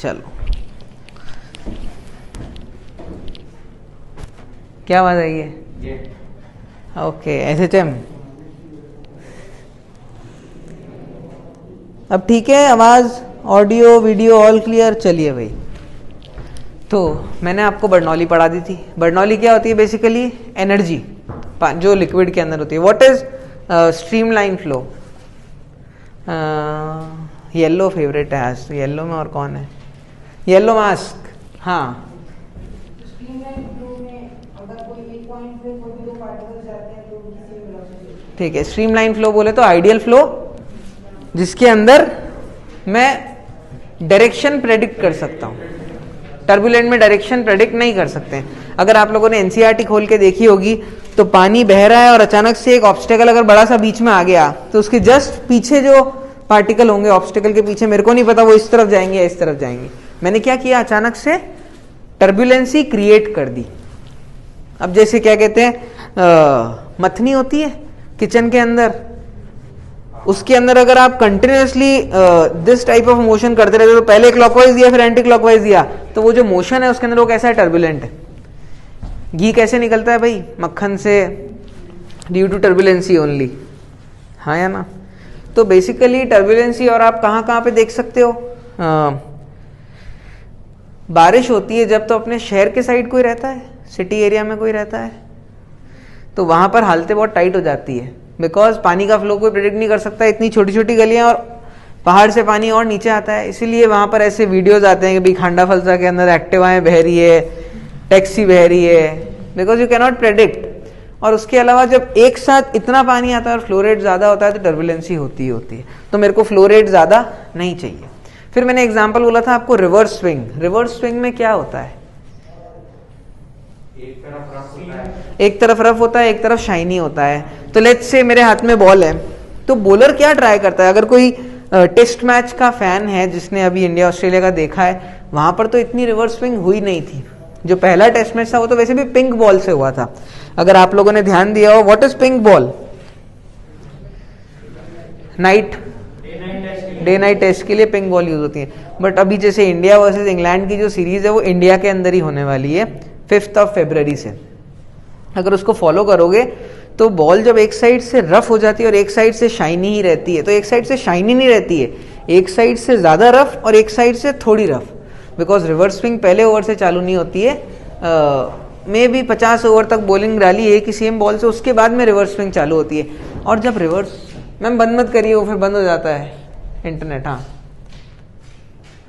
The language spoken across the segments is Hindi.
चलो क्या बात है ये? Okay SHM। अब ठीक है, आवाज़ ऑडियो वीडियो ऑल क्लियर। चलिए भाई, तो मैंने आपको बर्नौली पढ़ा दी थी। बर्नौली क्या होती है? बेसिकली एनर्जी जो लिक्विड के अंदर होती है। What is streamline flow? Yellow favourite है आज, येलो में और कौन है? Yellow mask. हाँ, ठीक है। स्ट्रीमलाइन फ्लो बोले तो आइडियल फ्लो जिसके अंदर मैं डायरेक्शन प्रेडिक्ट कर सकता हूँ। टर्बुलेंट में डायरेक्शन प्रेडिक्ट नहीं कर सकते हैं। अगर आप लोगों ने एनसीईआरटी खोल के देखी होगी तो पानी बह रहा है और अचानक से एक ऑब्स्टेकल अगर बड़ा सा बीच में आ गया तो उसके जस्ट पीछे जो पार्टिकल होंगे ऑब्स्टेकल के पीछे, मेरे को नहीं पता वो इस तरफ जाएंगे या इस तरफ जाएंगे। मैंने क्या किया? अचानक से टर्बुलेंसी क्रिएट कर दी। अब जैसे क्या कहते हैं, मथनी होती है किचन के अंदर, उसके अंदर अगर आप continuously this type of motion करते रहते, तो पहले क्लॉकवाइज दिया फिर एंटी क्लॉकवाइज दिया, तो वो जो मोशन है उसके अंदर वो कैसा है? टर्बुलेंट है। घी कैसे निकलता है भाई? मक्खन से, ड्यू टू टर्बुलेंसी ओनली। हाँ या ना? तो बेसिकली टर्बुलेंसी और आप कहाँ कहाँ पे देख सकते हो? बारिश होती है जब तो अपने शहर के साइड कोई रहता है, सिटी एरिया में कोई रहता है, तो वहाँ पर हालतें बहुत टाइट हो जाती है। बिकॉज पानी का फ्लो कोई प्रेडिक्ट नहीं कर सकता, इतनी छोटी छोटी गलियाँ और पहाड़ से पानी और नीचे आता है। इसीलिए वहाँ पर ऐसे वीडियोज आते हैं कि भाई खांडा फलसा के अंदर एक्टिवाएँ बह रही है, टैक्सी बह रही है, because you can not predict. और उसके अलावा जब एक साथ इतना पानी आता है और फ्लो रेट ज़्यादा होता है तो टर्बुलेंसी होती ही होती है। तो मेरे को फ्लो रेट ज़्यादा नहीं चाहिए। फिर मैंने एग्जाम्पल बोला था आपको रिवर्स स्विंग। रिवर्स स्विंग में क्या होता है? एक तरफ रफ होता है, एक तरफ शाइनी होता है। तो लेट्स से मेरे हाथ में बॉल है, तो बॉलर क्या ट्राई करता है? अगर कोई टेस्ट मैच का फैन है जिसने अभी इंडिया ऑस्ट्रेलिया का देखा है, वहां पर तो इतनी रिवर्स स्विंग हुई नहीं थी। जो पहला टेस्ट मैच था वो तो वैसे भी पिंक बॉल से हुआ था। अगर आप लोगों ने ध्यान दिया हो, what is pink ball? Day night test के लिए पिंक बॉल यूज होती है। बट अभी जैसे इंडिया वर्सेस इंग्लैंड की जो सीरीज है वो इंडिया के अंदर ही होने वाली है 5 फरवरी से। अगर उसको फॉलो करोगे तो बॉल जब एक साइड से रफ हो जाती है और एक साइड से शाइनी ही रहती है, तो एक साइड से शाइनी नहीं रहती है, एक साइड से ज़्यादा रफ और एक साइड से थोड़ी रफ। बिकॉज रिवर्स स्विंग पहले ओवर से चालू नहीं होती है। मे भी 50 ओवर तक बॉलिंग डाली एक ही सेम बॉल से, उसके बाद में रिवर्स स्विंग चालू होती है। और जब रिवर्स, मैम बंद मत करिए वो फिर बंद हो जाता है इंटरनेट।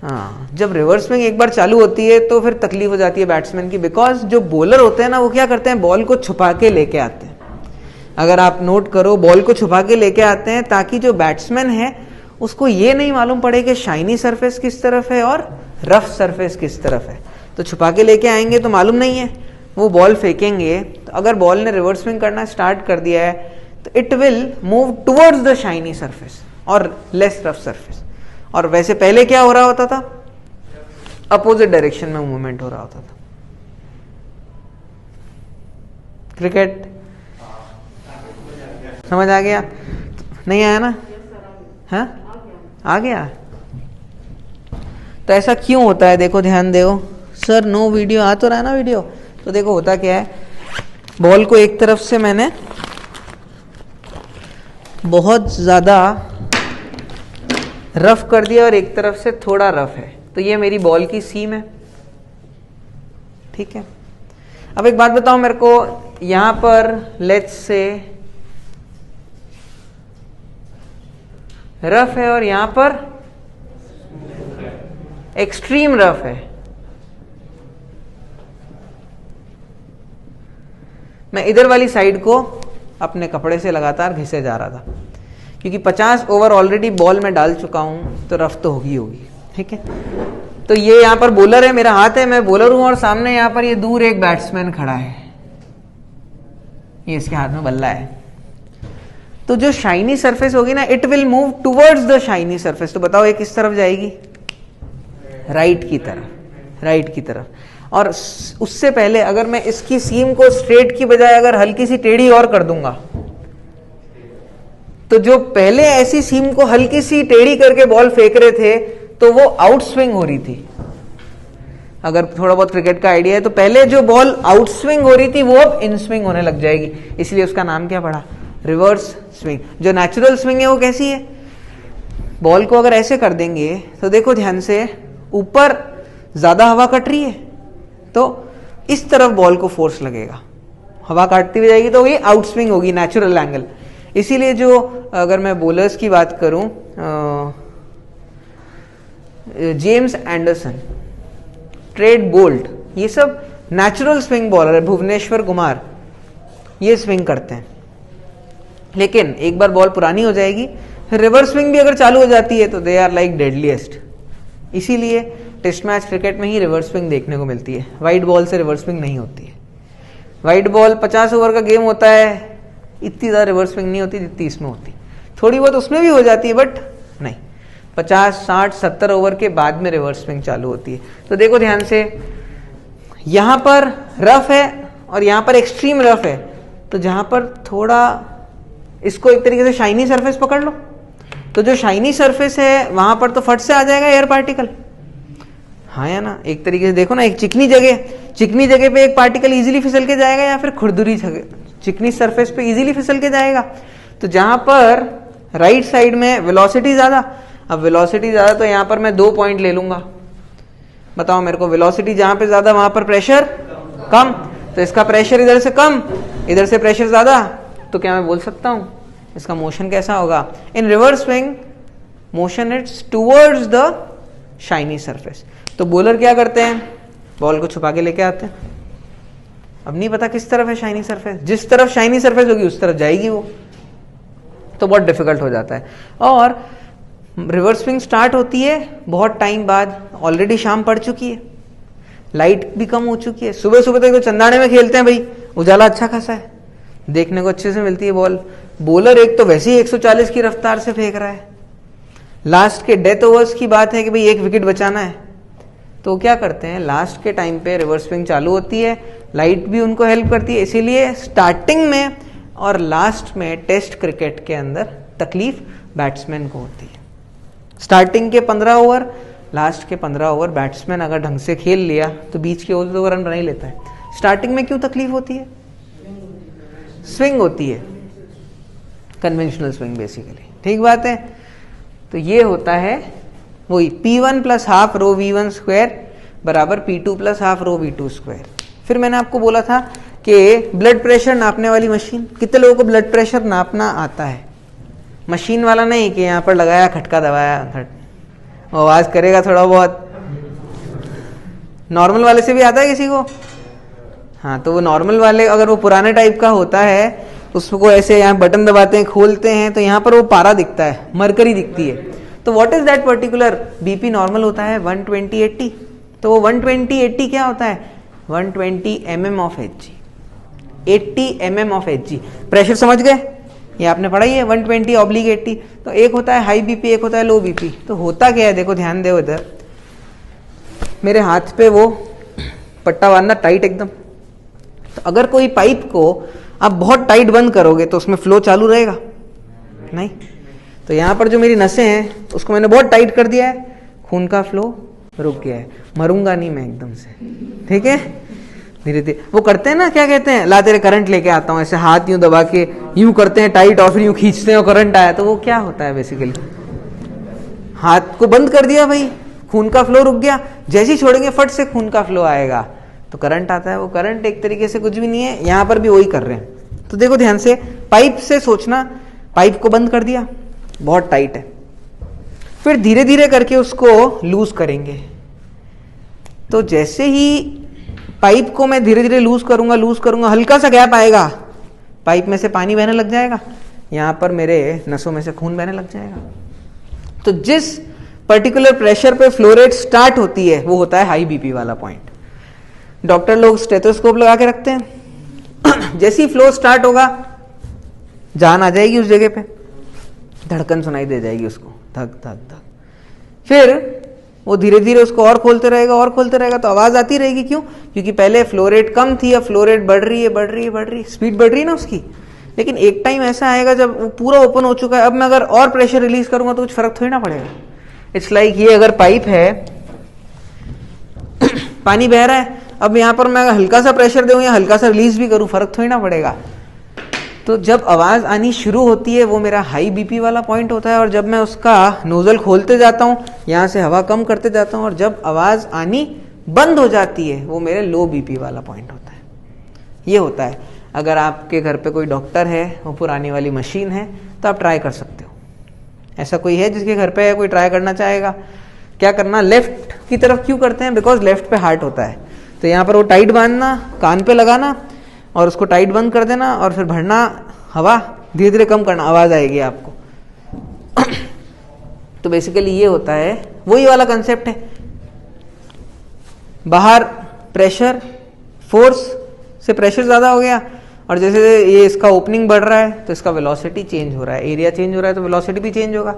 हाँ, जब रिवर्स स्विंग एक बार चालू होती है तो फिर तकलीफ हो जाती है बैट्समैन की। बिकॉज जो बॉलर होते हैं ना, वो क्या करते हैं? बॉल को छुपा के लेके आते हैं। अगर आप नोट करो, बॉल को छुपा के लेके आते हैं ताकि जो बैट्समैन है उसको ये नहीं मालूम पड़े कि शाइनी सरफेस किस तरफ है और रफ सरफेस किस तरफ है। तो छुपा के लेके आएंगे तो मालूम नहीं है, वो बॉल फेंकेंगे। तो अगर बॉल ने रिवर्स स्विंग करना स्टार्ट कर दिया है तो it will move towards the shiny surface और लेस रफ सरफेस। और वैसे पहले क्या हो रहा होता था? अपोजिट डायरेक्शन में मूवमेंट हो रहा होता था। क्रिकेट समझ आ गया? नहीं आया ना? हाँ, आ गया। तो ऐसा क्यों होता है? देखो ध्यान दो सर, नो वीडियो आ तो रहा है ना वीडियो। तो देखो होता क्या है, बॉल को एक तरफ से मैंने बहुत ज़्यादा रफ कर दिया और एक तरफ से थोड़ा रफ है, तो ये मेरी बॉल की सीम है। ठीक है। अब एक बात बताओ मेरे को, यहां पर लेट्स से रफ है और यहां पर एक्सट्रीम रफ है। मैं इधर वाली साइड को अपने कपड़े से लगातार घिसे जा रहा था क्योंकि 50 ओवर ऑलरेडी बॉल में डाल चुका हूं, तो रफ तो होगी। ठीक है। तो ये यहां पर बॉलर है, मेरा हाथ है, मैं बॉलर हूं और सामने यहां पर ये दूर एक बैट्समैन खड़ा है, ये इसके हाथ में बल्ला है। तो जो शाइनी सरफेस होगी ना, it will move towards the shiny surface. तो बताओ ये किस तरफ जाएगी? राइट की तरफ, राइट की तरफ। और उससे पहले अगर मैं इसकी सीम को स्ट्रेट की बजाय अगर हल्की सी टेढ़ी और कर दूंगा, तो जो पहले ऐसी सीम को हल्की सी टेढ़ी करके बॉल फेंक रहे थे तो वो आउट स्विंग हो रही थी, अगर थोड़ा बहुत क्रिकेट का आइडिया है तो पहले जो बॉल आउट स्विंग हो रही थी वो अब इन स्विंग होने लग जाएगी, इसलिए उसका नाम क्या पड़ा, रिवर्स स्विंग। जो नेचुरल स्विंग है वो कैसी है, बॉल को अगर ऐसे कर देंगे तो देखो ध्यान से, ऊपर ज्यादा हवा कट रही है तो इस तरफ बॉल को फोर्स लगेगा, हवा काटती हुई जाएगी तो ये आउट स्विंग होगी, नेचुरल एंगल। इसीलिए जो अगर मैं बॉलर्स की बात करूं, जेम्स एंडरसन, ट्रेड बोल्ट, ये सब नेचुरल स्विंग बॉलर है, भुवनेश्वर कुमार, ये स्विंग करते हैं। लेकिन एक बार बॉल पुरानी हो जाएगी, रिवर्स स्विंग भी अगर चालू हो जाती है तो दे आर लाइक डेडलीस्ट। इसीलिए टेस्ट मैच क्रिकेट में ही रिवर्स स्विंग देखने को मिलती है, वाइड बॉल से रिवर्स स्विंग नहीं होती है। वाइड बॉल 50 ओवर का गेम होता है, इतनी ज़्यादा रिवर्स स्विंग नहीं होती जितनी इसमें होती, थोड़ी बहुत उसमें भी हो जाती है बट नहीं, 50, 60, 70 ओवर के बाद में रिवर्स स्विंग चालू होती है। तो देखो ध्यान से, यहां पर रफ है और यहां पर एक्सट्रीम रफ है, तो जहां पर थोड़ा इसको एक तरीके से शाइनी सरफेस पकड़ लो, तो जो शाइनी सरफेस है वहां पर तो फट से आ जाएगा एयर पार्टिकल, हाँ या ना। एक तरीके से देखो ना, एक चिकनी जगह पे एक पार्टिकल इजीली फिसल के जाएगा या फिर खुरदुरी चिकनी सरफेस पे इजीली फिसल के जाएगा। तो जहां पर राइट साइड में वेलोसिटी ज्यादा, अब वेलोसिटी ज्यादा तो यहां पर मैं 2 पॉइंट ले लूंगा, बताओ मेरे को, वेलोसिटी जहां पे ज्यादा वहां पर प्रेशर कम, तो इसका प्रेशर इधर से कम, इधर से प्रेशर ज्यादा, तो क्या मैं बोल सकता हूं इसका मोशन कैसा होगा, in reverse swing motion it's towards the shiny surface. तो बॉलर क्या करते हैं, बॉल को छुपा के लेके आते हैं, अब नहीं पता किस तरफ है शाइनी सरफेस, जिस तरफ शाइनी सरफेस होगी उस तरफ जाएगी वो, तो बहुत डिफिकल्ट हो जाता है। और रिवर्स स्विंग स्टार्ट होती है बहुत टाइम बाद, ऑलरेडी शाम पड़ चुकी है, लाइट भी कम हो चुकी है, सुबह सुबह तक तो चंदाने में खेलते हैं भाई, उजाला अच्छा खासा है, देखने को अच्छे से मिलती है बॉल। बॉलर एक तो वैसे ही 140 की रफ्तार से फेंक रहा है, लास्ट के डेथ ओवर्स की बात है कि भाई 1 विकेट बचाना है, तो क्या करते हैं लास्ट के टाइम पे रिवर्स स्विंग चालू होती है, लाइट भी उनको हेल्प करती है। इसीलिए स्टार्टिंग में और लास्ट में टेस्ट क्रिकेट के अंदर तकलीफ बैट्समैन को होती है। स्टार्टिंग के 15 ओवर, लास्ट के 15 ओवर बैट्समैन अगर ढंग से खेल लिया तो बीच के ओवर तो रन बना ही लेता है। स्टार्टिंग में क्यों तकलीफ होती है, स्विंग होती है, कन्वेंशनल स्विंग बेसिकली, ठीक बात है। तो ये होता है वही P1 plus half rho V1 square बराबर P2 plus half rho V2 square. फिर मैंने आपको बोला था कि ब्लड प्रेशर नापने वाली मशीन, कितने लोगों को ब्लड प्रेशर नापना आता है, मशीन वाला नहीं कि यहाँ पर लगाया खटका दबाया आवाज करेगा थोड़ा बहुत, नॉर्मल वाले से भी आता है किसी को, हाँ, तो वो नॉर्मल वाले अगर वो पुराने टाइप का होता है उसको ऐसे यहाँ बटन दबाते हैं, खोलते हैं तो यहाँ पर वो पारा दिखता है, मरकरी दिखती है। तो what is that particular, BP normal होता है 120/80, तो वो 120/80 क्या होता है, 120 mm of Hg, 80 mm of Hg। Pressure समझ गए, ये आपने पढ़ा ही है 120/80। तो एक होता है हाई बीपी, एक होता है लो बीपी। तो होता क्या है, देखो ध्यान दो, इधर मेरे हाथ पे वो पट्टा बांधना टाइट एकदम, तो अगर कोई पाइप को आप बहुत टाइट बंद करोगे तो उसमें फ्लो चालू रहेगा नहीं, तो यहाँ पर जो मेरी नसें हैं उसको मैंने बहुत टाइट कर दिया है, खून का फ्लो रुक गया है, मरूंगा नहीं मैं एकदम से, ठीक है, धीरे धीरे। वो करते हैं ना, क्या कहते हैं, ला तेरे करंट लेके आता हूँ, ऐसे हाथ यूं दबा के यूं करते हैं टाइट और फिर यूं खींचते हैं और करंट आया, तो वो क्या होता है बेसिकली, हाथ को बंद कर दिया भाई, खून का फ्लो रुक गया, जैसे ही छोड़ेंगे फट से खून का फ्लो आएगा तो करंट आता है। वो करंट एक तरीके से कुछ भी नहीं है, यहाँ पर भी वही कर रहे हैं। तो देखो ध्यान से, पाइप से सोचना, पाइप को बंद कर दिया, बहुत टाइट है, फिर धीरे धीरे करके उसको लूज करेंगे, तो जैसे ही पाइप को मैं धीरे धीरे लूज करूंगा, हल्का सा गैप आएगा, पाइप में से पानी बहने लग जाएगा, यहां पर मेरे नसों में से खून बहने लग जाएगा। तो जिस पर्टिकुलर प्रेशर पे फ्लो रेट स्टार्ट होती है वो होता है हाई बीपी वाला पॉइंट। डॉक्टर लोग स्टेथोस्कोप लगा के रखते हैं, जैसे ही फ्लो स्टार्ट होगा जान आ जाएगी उस जगह पे, धड़कन सुनाई दे जाएगी उसको, धक धक धक, फिर वो धीरे धीरे उसको और खोलते रहेगा तो आवाज आती रहेगी। क्यों, क्योंकि पहले फ्लो रेट कम थी, अब फ्लो रेट बढ़ रही है, स्पीड बढ़ रही है ना उसकी। लेकिन एक टाइम ऐसा आएगा जब वो पूरा ओपन हो चुका है, अब मैं अगर और प्रेशर रिलीज करूंगा तो कुछ फर्क थोड़ी ना पड़ेगा। इट्स लाइक ये अगर पाइप है पानी बह रहा है, अब यहाँ पर मैं हल्का सा प्रेशर दूँ या हल्का सा रिलीज भी करूँ, फर्क थोड़ी ना पड़ेगा। तो जब आवाज़ आनी शुरू होती है वो मेरा हाई बीपी वाला पॉइंट होता है, और जब मैं उसका नोजल खोलते जाता हूँ, यहाँ से हवा कम करते जाता हूँ, और जब आवाज़ आनी बंद हो जाती है वो मेरे लो बीपी वाला पॉइंट होता है। ये होता है। अगर आपके घर पे कोई डॉक्टर है, वो पुरानी वाली मशीन है, तो आप ट्राई कर सकते हो। ऐसा कोई है जिसके घर पे कोई ट्राई करना चाहेगा? क्या करना, लेफ्ट की तरफ क्यों करते हैं? बिकॉज लेफ्ट पे हार्ट होता है। तो यहाँ पर वो टाइट बांधना, कान पे लगाना और उसको टाइट बंद कर देना, और फिर भरना हवा, धीरे धीरे कम करना, आवाज़ आएगी आपको। तो बेसिकली ये होता है, वही वाला कंसेप्ट है। बाहर प्रेशर, फोर्स से प्रेशर ज़्यादा हो गया, और जैसे ये इसका ओपनिंग बढ़ रहा है तो इसका वेलोसिटी चेंज हो रहा है, एरिया चेंज हो रहा है तो वेलोसिटी भी चेंज होगा।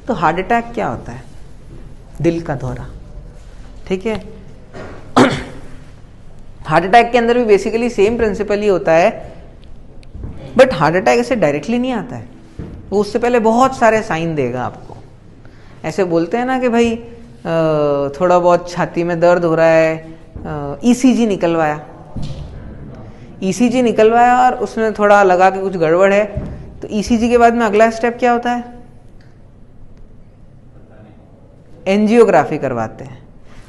तो हार्ट अटैक क्या होता है? दिल का दौरा, ठीक है। हार्ट अटैक के अंदर भी बेसिकली सेम प्रिंसिपल ही होता है, बट हार्ट अटैक ऐसे डायरेक्टली नहीं आता है, वो उससे पहले बहुत सारे साइन देगा आपको। ऐसे बोलते हैं ना कि भाई थोड़ा बहुत छाती में दर्द हो रहा है, ईसीजी निकलवाया और उसमें थोड़ा लगा कि कुछ गड़बड़ है, तो ईसीजी के बाद में अगला स्टेप क्या होता है? एंजियोग्राफी करवाते हैं।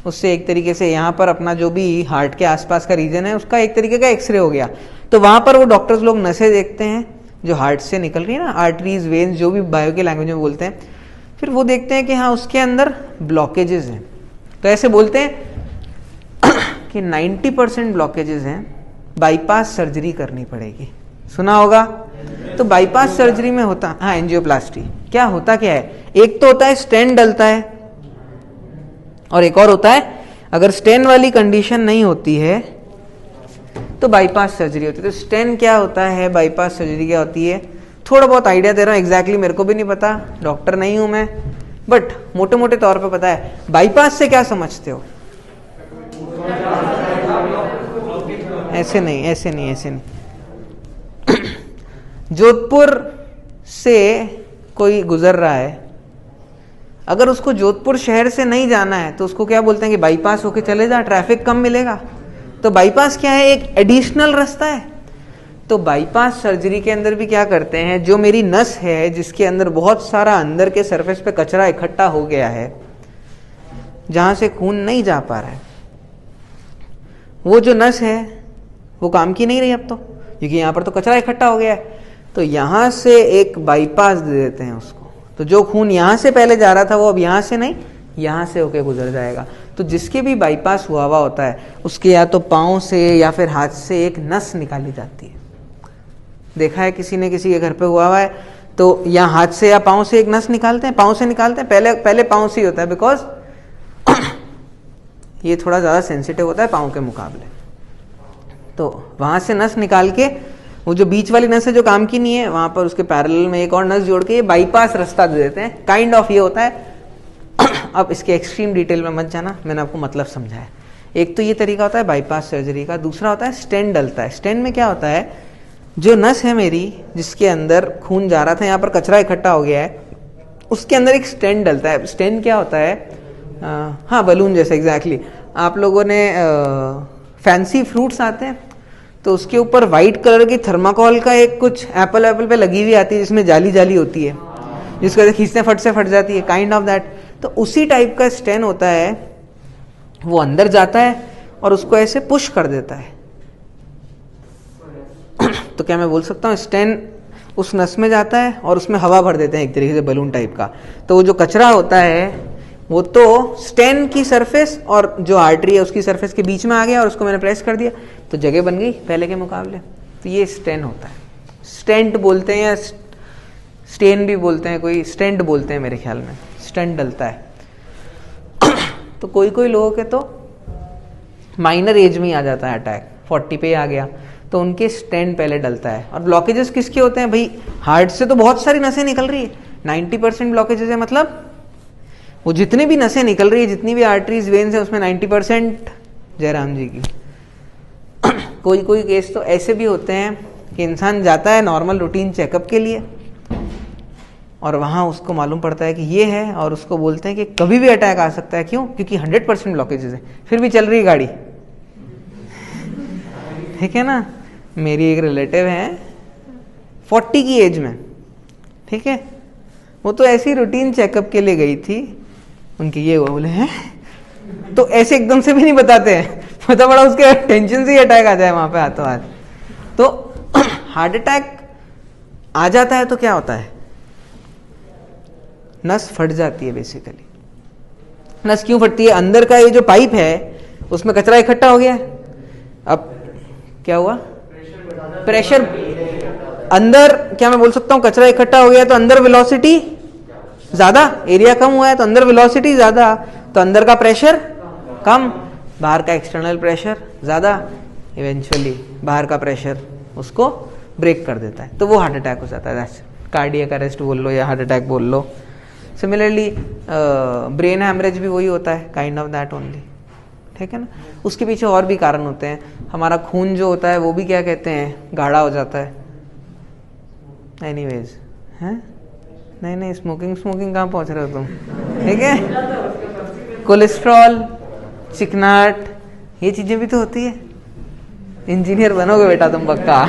उससे एक तरीके से यहाँ पर अपना जो भी हार्ट के आसपास का रीजन है उसका एक तरीके का एक्सरे हो गया। तो वहाँ पर वो डॉक्टर्स लोग नसें देखते हैं जो हार्ट से निकल रही है ना, आर्टरीज, वेन्स, जो भी बायो की लैंग्वेज में बोलते हैं। फिर वो देखते हैं कि हाँ उसके अंदर ब्लॉकेजेस हैं। तो ऐसे बोलते हैं कि 90% ब्लॉकेजेस हैं, बाईपास सर्जरी करनी पड़ेगी। सुना होगा? तो बाईपास सर्जरी में होता, हाँ, एंजियोप्लास्टी। क्या होता क्या है? एक तो होता है स्टेंट डलता है, और एक और होता है अगर स्टेंट वाली कंडीशन नहीं होती है तो बाईपास सर्जरी होती है। तो स्टेंट क्या होता है, बाईपास सर्जरी क्या होती है, थोड़ा बहुत आइडिया दे रहा हूँ, एग्जैक्टली मेरे को भी नहीं पता, डॉक्टर नहीं हूं मैं, बट मोटे मोटे तौर पे पता है। बाईपास से क्या समझते हो? ऐसे नहीं, ऐसे नहीं, ऐसे नहीं। जोधपुर से कोई गुजर रहा है, अगर उसको जोधपुर शहर से नहीं जाना है तो उसको क्या बोलते हैं कि बाईपास होके चले जा, ट्रैफिक कम मिलेगा। तो बाईपास क्या है? एक एडिशनल रास्ता है। तो बाईपास सर्जरी के अंदर भी क्या करते हैं, जो मेरी नस है जिसके अंदर बहुत सारा अंदर के सरफेस पे कचरा इकट्ठा हो गया है, जहां से खून नहीं जा पा रहा है, वो जो नस है वो काम की नहीं रही अब तो, क्योंकि यहाँ पर तो कचरा इकट्ठा हो गया है। तो यहाँ से एक बाईपास दे देते हैं उसको। तो जो खून यहाँ से पहले जा रहा था वो अब यहाँ से नहीं, यहाँ से होके गुजर जाएगा। तो जिसके भी बाईपास हुआ हुआ होता है उसके या तो पाँव से या फिर हाथ से एक नस निकाली जाती है। देखा है किसी ने किसी के घर पे हुआ है तो या हाथ से या पाँव से एक नस निकालते हैं, पाँव से निकालते हैं, पहले पाँव से ही होता है, बिकॉज ये थोड़ा ज़्यादा सेंसिटिव होता है पाँव के मुकाबले। तो वहाँ से नस निकाल के वो जो बीच वाली नस है जो काम की नहीं है, वहाँ पर उसके पैरेलल में एक और नस जोड़ के ये बाईपास रास्ता दे देते हैं। काइंड ऑफ ये होता है। अब इसके एक्सट्रीम डिटेल में मत जाना, मैंने आपको मतलब समझाया। एक तो ये तरीका होता है बाईपास सर्जरी का, दूसरा होता है स्टेंट डलता है। स्टेंट में क्या होता है, जो नस है मेरी जिसके अंदर खून जा रहा था, यहाँ पर कचरा इकट्ठा हो गया है, उसके अंदर एक स्टेंट डलता है। स्टेंट क्या होता है? हाँ, बलून जैसे, एग्जैक्टली। आप लोगों ने फैंसी फ्रूट्स आते हैं तो उसके ऊपर वाइट कलर की थर्माकोल का एक कुछ एप्पल पे लगी हुई आती है जिसमें जाली जाली होती है, जिसको ऐसे खींचते फट से फट जाती है, काइंड ऑफ दैट। तो उसी टाइप का स्टेन होता है, वो अंदर जाता है और उसको ऐसे पुश कर देता है। तो क्या मैं बोल सकता हूँ, स्टेन उस नस में जाता है और उसमें हवा भर देते हैं एक तरीके से बलून टाइप का। तो वो जो कचरा होता है वो तो स्टेन की सरफेस और जो आर्टरी है उसकी सरफेस के बीच में आ गया और उसको मैंने प्रेस कर दिया तो जगह बन गई पहले के मुकाबले। तो ये स्टेन होता है। स्टेंट बोलते हैं या स्टेन भी बोलते हैं, कोई स्टेंट बोलते हैं मेरे ख्याल में, स्टेंट डलता है। तो कोई कोई लोगों के तो माइनर एज में ही आ जाता है अटैक, 40 पे आ गया तो उनके स्टेंट पहले डलता है। और ब्लॉकेजेस किसके होते हैं भाई? हार्ट से तो बहुत सारी नसें निकल रही है, 90% ब्लॉकेजेस है, मतलब वो जितनी भी नसें निकल रही है, जितनी भी आर्टरीज वेन्स है, उसमें 90% जयराम जी की। कोई कोई केस तो ऐसे भी होते हैं कि इंसान जाता है नॉर्मल रूटीन चेकअप के लिए और वहाँ उसको मालूम पड़ता है कि ये है और उसको बोलते हैं कि कभी भी अटैक आ सकता है। क्यों? क्योंकि 100% ब्लॉकेजेस है, फिर भी चल रही है गाड़ी। ठीक है ना, मेरी एक रिलेटिव है 40 की एज में, ठीक है, वो तो ऐसी रूटीन चेकअप के लिए गई थी, उनके ये हुआ, बोले हैं, तो ऐसे एकदम से भी नहीं बताते हैं, पता पड़ा उसके टेंशन से ही अटैक आ जाए वहां पे हाथों हाथ। तो हार्ट अटैक आ जाता है तो क्या होता है, नस फट जाती है बेसिकली। नस क्यों फटती है, अंदर का ये जो पाइप है उसमें कचरा इकट्ठा हो गया है। अब क्या हुआ, प्रेशर अंदर, क्या मैं बोल सकता हूं कचरा इकट्ठा हो गया तो अंदर वेलोसिटी ज्यादा, एरिया कम हुआ है तो अंदर वेलोसिटी ज्यादा, तो अंदर का प्रेशर कम, बाहर का एक्सटर्नल प्रेशर ज्यादा, इवेंचुअली बाहर का प्रेशर उसको ब्रेक कर देता है, तो वो हार्ट अटैक हो जाता है। कार्डियक अरेस्ट बोल लो या हार्ट अटैक बोल लो। सिमिलरली ब्रेन हैमरेज भी वही होता है, काइंड ऑफ दैट ओनली, ठीक है ना। उसके पीछे और भी कारण होते हैं, हमारा खून जो होता है वो भी क्या कहते हैं, गाढ़ा हो जाता है। एनीवेज, हैं, नहीं स्मोकिंग कहाँ पहुंच रहे हो तुम, ठीक है। कोलेस्ट्रॉल, चिकनाहट, ये चीजें भी तो होती है। इंजीनियर बनोगे बेटा तुम पक्का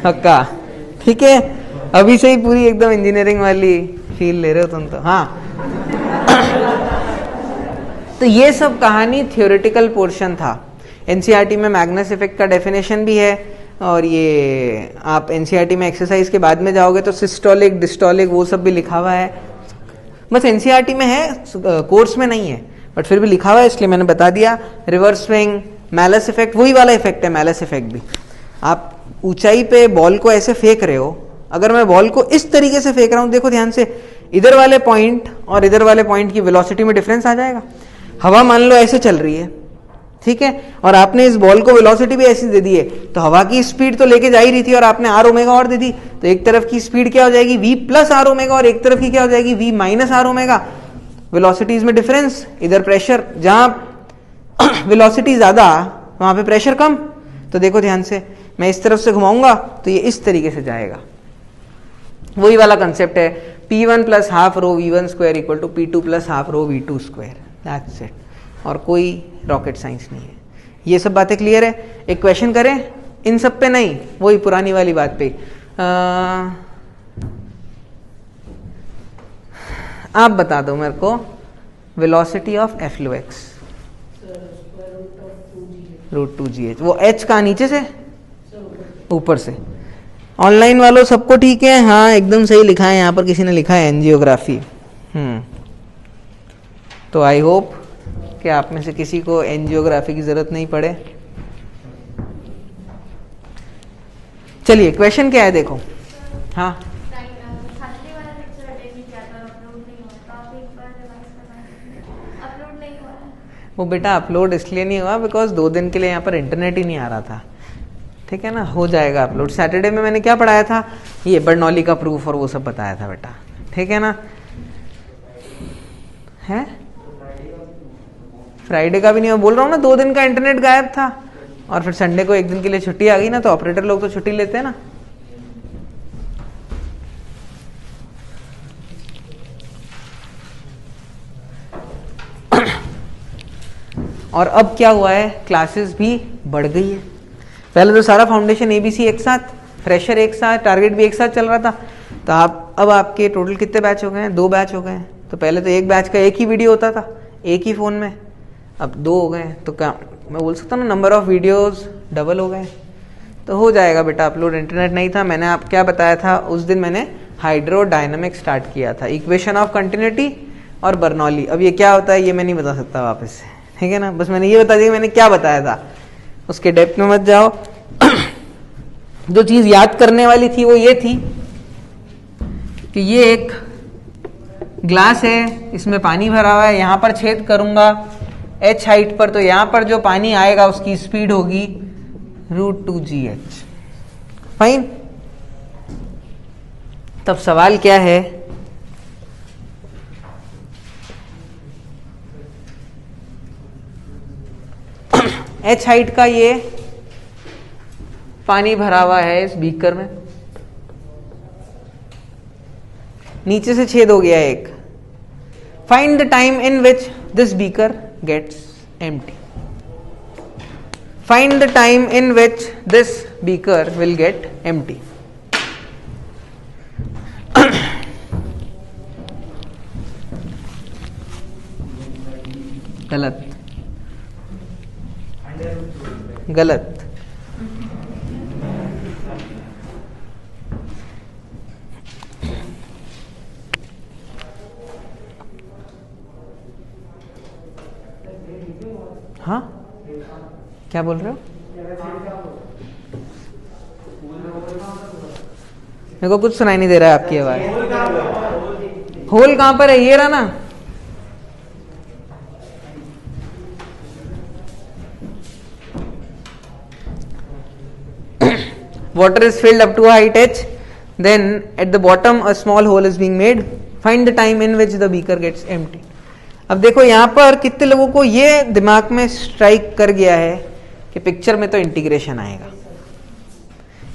पक्का, ठीक है, अभी से ही पूरी एकदम इंजीनियरिंग वाली फील ले रहे हो तुम तो। हाँ तो ये सब कहानी थियोरेटिकल पोर्शन था। एनसीईआरटी में मैग्नस इफेक्ट का डेफिनेशन भी है, और ये आप एनसीईआरटी में एक्सरसाइज के बाद में जाओगे तो सिस्टोलिक डिस्टोलिक वो सब भी लिखा हुआ है, बस एनसीईआरटी में है, कोर्स में नहीं है, बट फिर भी लिखा हुआ है इसलिए मैंने बता दिया। रिवर्स स्विंग, मैलस इफेक्ट, वही वाला इफेक्ट है मैलस इफेक्ट भी। आप ऊंचाई पे बॉल को ऐसे फेंक रहे हो, अगर मैं बॉल को इस तरीके से फेंक रहा हूं, देखो ध्यान से, इधर वाले पॉइंट और इधर वाले पॉइंट की वेलोसिटी में डिफरेंस आ जाएगा। हवा मान लो ऐसे चल रही है, ठीक है, और आपने इस बॉल को वेलोसिटी भी ऐसी दे दी है, तो हवा की स्पीड तो लेके जा ही रही थी और आपने आर ओमेगा और दे दी, तो एक तरफ की स्पीड क्या हो जाएगी, v प्लस आर ओमेगा, और एक तरफ की क्या हो जाएगी, v minus r omega. Velocities में डिफरेंस, इधर प्रेशर, जहां वेलोसिटी ज्यादा वहां पे प्रेशर कम। तो देखो ध्यान से, मैं इस तरफ से घुमाऊंगा तो ये इस तरीके से जाएगा। वही वाला कंसेप्ट है, P1 plus half rho V1 square equal to P2 plus half rho V2 square, that's it, और कोई रॉकेट साइंस नहीं है। ये सब बातें क्लियर है। एक क्वेश्चन करें इन सब पे, नहीं वही पुरानी वाली बात पे। आप बता दो मेरे को, वेलोसिटी ऑफ एफ्लुएक्स √2gh, वो h का नीचे से ऊपर से। ऑनलाइन वालों सबको ठीक है, हाँ एकदम सही लिखा है, यहाँ पर किसी ने लिखा है एंजियोग्राफी। तो आई होप कि आप में से किसी को एंजियोग्राफी की जरूरत नहीं पड़े। चलिए क्वेश्चन क्या है देखो। हाँ वो बेटा अपलोड इसलिए नहीं हुआ बिकॉज 2 दिन के लिए यहाँ पर इंटरनेट ही नहीं आ रहा था, ठीक है ना, हो जाएगा अपलोड। सैटरडे में मैंने क्या पढ़ाया था, ये बर्नौली का प्रूफ और वो सब बताया था बेटा, ठीक है ना। है फ्राइडे का भी नहीं, मैं बोल रहा हूँ ना 2 दिन का इंटरनेट गायब था, और फिर संडे को 1 दिन के लिए छुट्टी आ गई ना, तो ऑपरेटर लोग तो छुट्टी लेते हैं ना। और अब क्या हुआ है, क्लासेस भी बढ़ गई है। पहले तो सारा फाउंडेशन एबीसी एक साथ, फ्रेशर एक साथ, टारगेट भी एक साथ चल रहा था, तो अब आपके टोटल कितने बैच हो गए हैं, 2 बैच हो गए हैं। तो पहले तो एक बैच का एक ही वीडियो होता था एक ही फोन में, अब 2 हो गए, तो क्या मैं बोल सकता हूँ ना, नंबर ऑफ वीडियोस डबल हो गए। तो हो जाएगा बेटा अपलोड। इंटरनेट नहीं था, मैंने आप क्या बताया था उस दिन, मैंने हाइड्रोडायनामिक स्टार्ट किया था, इक्वेशन ऑफ कंटिन्यूटी और बर्नौली। अब ये क्या होता है ये मैं नहीं बता सकता वापस से, ठीक है ना, बस मैंने ये बता दिया मैंने क्या बताया था, उसके डेप्थ में मत जाओ। जो चीज याद करने वाली थी वो ये थी कि ये एक ग्लास है, इसमें पानी भरा हुआ है, यहां पर छेद करूंगा h हाइट पर, तो यहां पर जो पानी आएगा उसकी स्पीड होगी √2gh। फाइन। तब सवाल क्या है, h हाइट का ये पानी भरा हुआ है इस बीकर में, नीचे से छेद हो गया एक। Find the time in which this beaker gets empty. find the time in which this beaker will get empty. गलत, गलत, हाँ क्या बोल रहे हो? मेरे को कुछ सुनाई नहीं दे रहा है आपकी आवाज। होल कहां पर है? ये रहा ना। Water is filled up to a height h, then at the bottom a small hole is being made. Find the time in which the beaker gets empty. अब देखो यहाँ पर कितने लोगों को ये दिमाग में स्ट्राइक कर गया है कि पिक्चर में तो इंटीग्रेशन आएगा।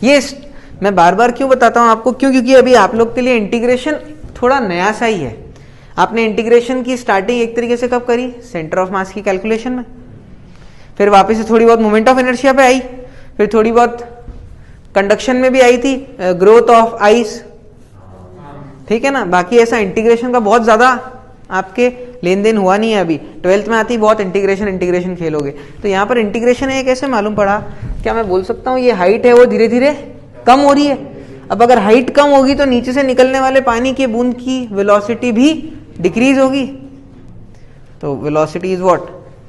ये मैं बार बार क्यों बताता हूँ आपको, क्योंकि अभी आप लोग के लिए इंटीग्रेशन थोड़ा नया सा ही है। आपने इंटीग्रेशन की स्टार्टिंग एक तरीके से कब करी? सेंटर ऑफ मास की कैलकुलेशन में, फिर वापस से थोड़ी बहुत मोमेंट ऑफ इनर्शिया पे आई, फिर थोड़ी बहुत कंडक्शन में भी आई थी, ग्रोथ ऑफ आइस, ठीक है ना। बाकी ऐसा इंटीग्रेशन का बहुत ज्यादा आपके लेन देन हुआ नहीं है। अभी 12th में आती बहुत इंटीग्रेशन खेलोगे। तो यहाँ पर इंटीग्रेशन है कैसे मालूम पड़ा? क्या मैं बोल सकता हूँ ये हाइट है वो धीरे धीरे कम हो रही है। अब अगर हाइट कम होगी तो नीचे से निकलने वाले पानी की बूंद की वेलोसिटी भी डिक्रीज होगी। तो velocity is what?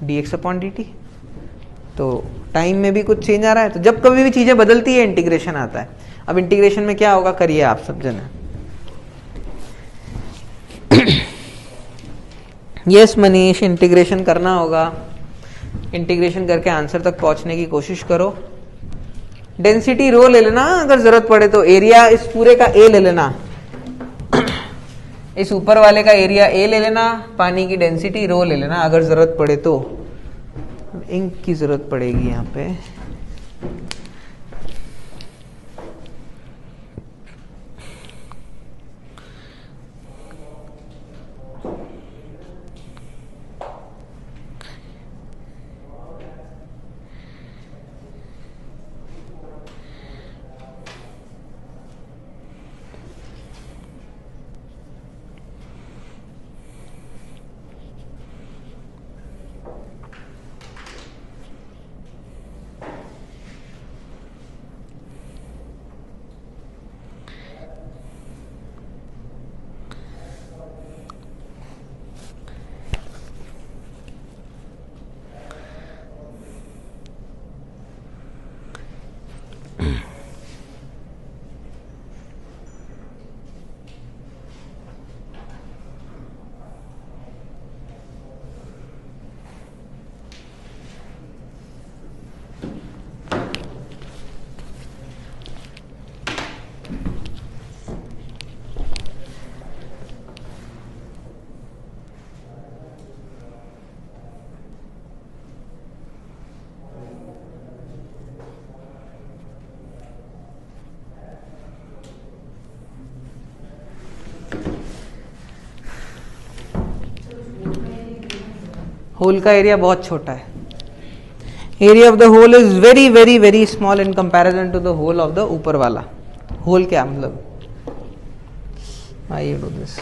dx upon dt। तो टाइम में भी कुछ चेंज आ रहा है। तो जब कभी भी चीजें बदलती है इंटीग्रेशन आता है। अब इंटीग्रेशन में क्या होगा करिए आप सब जने। यस मनीष, इंटीग्रेशन करना होगा। इंटीग्रेशन करके आंसर तक पहुंचने की कोशिश करो। डेंसिटी रो ले लेना अगर जरूरत पड़े तो। एरिया इस पूरे का ए ले लेना, इस ऊपर वाले का एरिया ए ले लेना, पानी की डेंसिटी रो ले लेना अगर जरूरत पड़े तो। इंक की जरूरत पड़ेगी यहाँ पे। होल का एरिया बहुत छोटा है। Area of the hole is very very very small in comparison to the hole of the ऊपर वाला। होल क्या मतलब? I do this.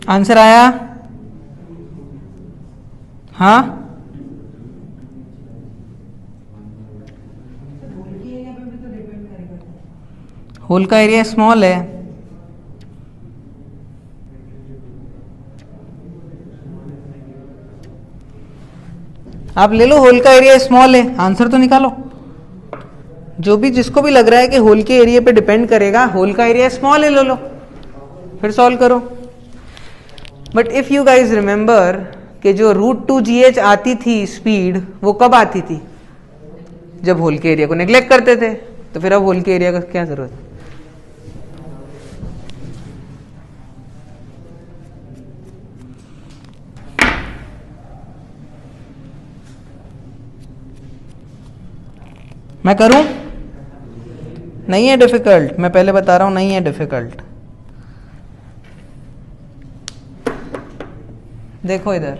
आंसर आया? हाँ, होल का एरिया स्मॉल है। आप ले लो होल का एरिया स्मॉल है, आंसर तो निकालो। जो भी जिसको भी लग रहा है कि होल के एरिया पे डिपेंड करेगा, होल का एरिया स्मॉल है, ले लो, फिर सॉल्व करो। But if you guys remember कि जो √2gh आती थी स्पीड, वो कब आती थी? जब होल के एरिया को नेग्लेक्ट करते थे। तो फिर अब होल के एरिया का क्या जरूरत है? मैं करूं? नहीं है डिफिकल्ट, मैं पहले बता रहा हूं, नहीं है डिफिकल्ट। देखो इधर,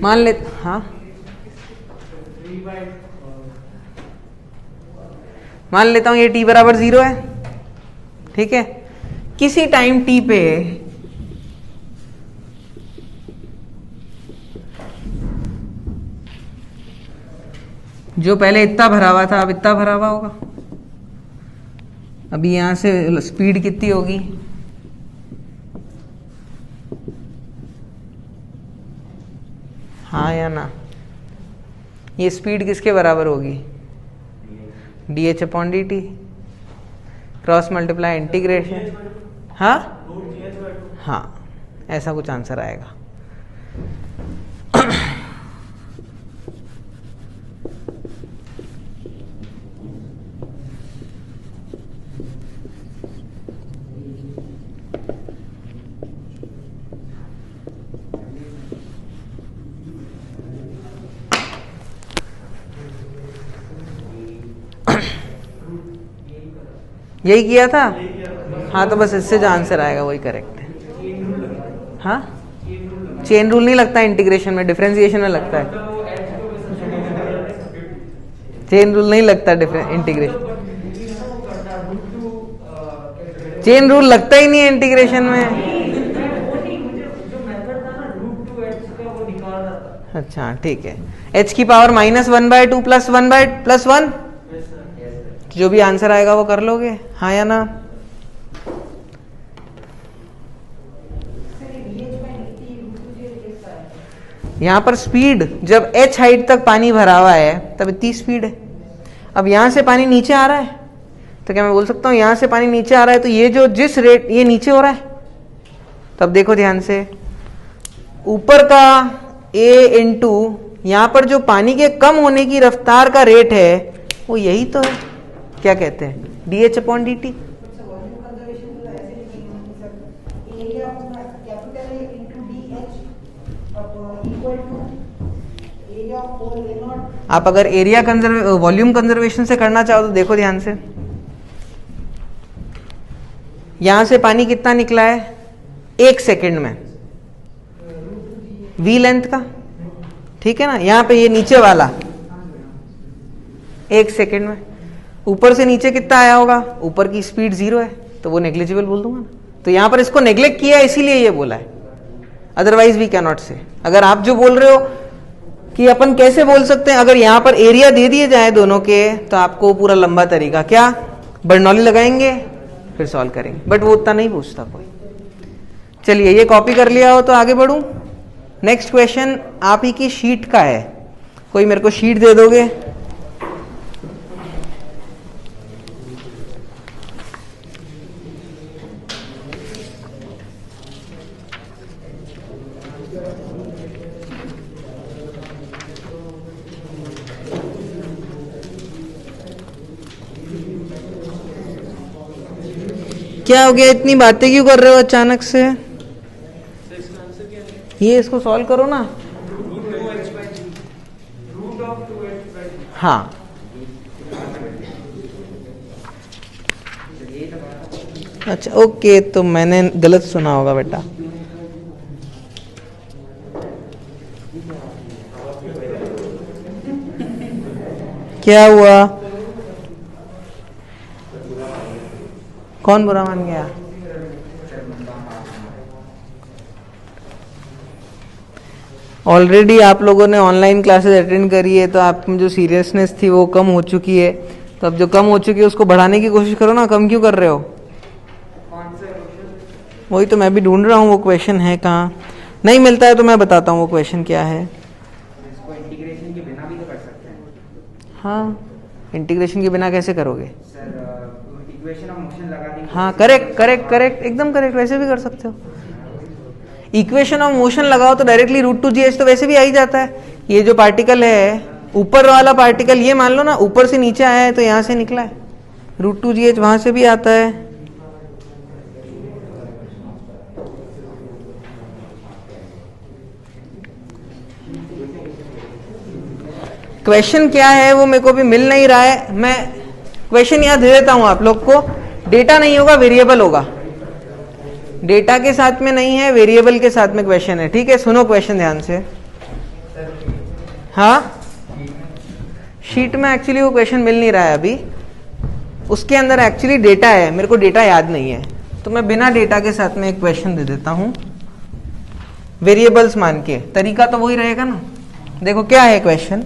मान ले, हाँ मान लेता हूं ये t बराबर 0 है, ठीक है। किसी टाइम t पे जो पहले इतना भरा हुआ था, अब इतना भरा हुआ होगा। अभी यहां से स्पीड कितनी होगी? हाँ या ना? ये स्पीड किसके बराबर होगी? dh/dt cross multiply integration. हाँ हाँ, ऐसा कुछ आंसर आएगा। यही किया था? हाँ, तो बस इससे जो आंसर आएगा वही करेक्ट है। हाँ, चेन रूल नहीं लगता इंटीग्रेशन में, डिफरेंशिएशन में लगता है। चेन रूल नहीं लगता इंटीग्रेशन, चेन रूल लगता ही नहीं है इंटीग्रेशन में। अच्छा ठीक है, h की पावर -1/2 + 1/+1, जो भी आंसर आएगा वो कर लोगे, हाँ या ना? यहां पर स्पीड, जब h हाइट तक पानी भरा हुआ है तब इतनी स्पीड है। अब यहां से पानी नीचे आ रहा है, तो क्या मैं बोल सकता हूं यहां से पानी नीचे आ रहा है तो ये जो जिस रेट ये नीचे हो रहा है, तब देखो ध्यान से, ऊपर का a इंटू यहां पर जो पानी के कम होने की रफ्तार का रेट है, वो यही तो है। क्या कहते हैं? dh/dt। आप अगर एरिया वॉल्यूम कंजर्वेशन से करना चाहो तो देखो ध्यान से, यहां से पानी कितना निकला है 1 सेकेंड में, v लेंथ का, ठीक है ना। यहां पे ये नीचे वाला 1 सेकेंड में, ऊपर से नीचे कितना आया होगा? ऊपर की स्पीड 0 है, तो वो नेग्लिजिबल बोल दूंगा ना। तो यहां पर इसको नेग्लेक्ट किया है, इसीलिए ये बोला है, अदरवाइज वी कैन नॉट से। अगर आप जो बोल रहे हो कि अपन कैसे बोल सकते हैं, अगर यहां पर एरिया दे दिए जाए दोनों के, तो आपको पूरा लंबा तरीका, क्या बर्नौली लगाएंगे फिर सॉल्व करेंगे, बट वो उतना नहीं पूछता कोई। चलिए, ये कॉपी कर लिया हो तो आगे बढ़ूं। नेक्स्ट क्वेश्चन आप ही की शीट का है, कोई मेरे को शीट दे दोगे? क्या हो गया, इतनी बातें क्यों कर रहे हो अचानक से? ये इसको सॉल्व करो ना। हाँ, अच्छा ओके, तो मैंने गलत सुना होगा बेटा। क्या हुआ? कौन बुरा मान गया? ऑलरेडी आप लोगों ने ऑनलाइन क्लासेस अटेंड करी है, तो आप में जो सीरियसनेस थी वो कम हो चुकी है। तो अब जो कम हो चुकी है उसको बढ़ाने की कोशिश करो ना। कम क्यों कर रहे हो? वही तो मैं भी ढूंढ रहा हूँ, वो क्वेश्चन है कहाँ। नहीं मिलता है तो मैं बताता हूँ वो क्वेश्चन क्या है। इसको इंटीग्रेशन के बिना भी तो कर सकते हैं। हाँ, इंटीग्रेशन के बिना कैसे करोगे? सर इक्वेशन ऑफ मोशन लगा देंगे। हाँ, करेक्ट करेक्ट करेक्ट, एकदम करेक्ट, वैसे भी कर सकते हो। इक्वेशन ऑफ मोशन लगाओ तो डायरेक्टली √2gh तो वैसे भी आ ही जाता है। ये जो पार्टिकल है, ऊपर वाला पार्टिकल, ये मान लो ना ऊपर से नीचे आया है तो यहाँ से निकला है, √2gh वहां से भी आता है। क्वेश्चन क्या है वो मेरे को भी मिल नहीं रहा है। मैं क्वेश्चन यहाँ दे देता हूँ आप लोग को। डेटा नहीं होगा, वेरिएबल होगा। डेटा के साथ में नहीं है, वेरिएबल के साथ में क्वेश्चन है। ठीक है, सुनो क्वेश्चन ध्यान से। हाँ, शीट में एक्चुअली वो क्वेश्चन मिल नहीं रहा है अभी। उसके अंदर एक्चुअली डेटा है, मेरे को डेटा याद नहीं है, तो मैं बिना डेटा के साथ में एक क्वेश्चन दे देता हूं वेरिएबल्स मान के। तरीका तो वही रहेगा ना। देखो क्या है question.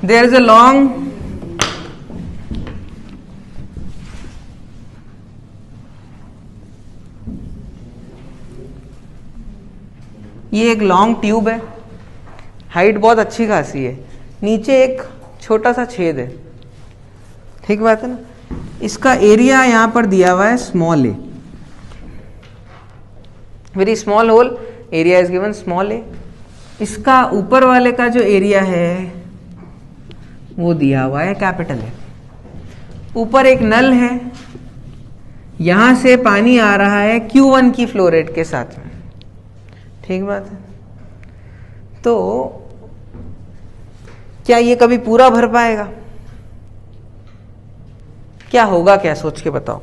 There is a long ये एक लॉन्ग ट्यूब है, हाइट बहुत अच्छी खासी है, नीचे एक छोटा सा छेद है। ठीक बात है ना। इसका एरिया यहां पर दिया हुआ है small a, very small hole, area is given small a. इसका ऊपर वाले का जो एरिया है वो दिया हुआ है कैपिटल ए। ऊपर एक नल है, यहां से पानी आ रहा है Q1 की फ्लो रेट के साथ में। ठीक बात है। तो क्या ये कभी पूरा भर पाएगा? क्या होगा, क्या सोच के बताओ।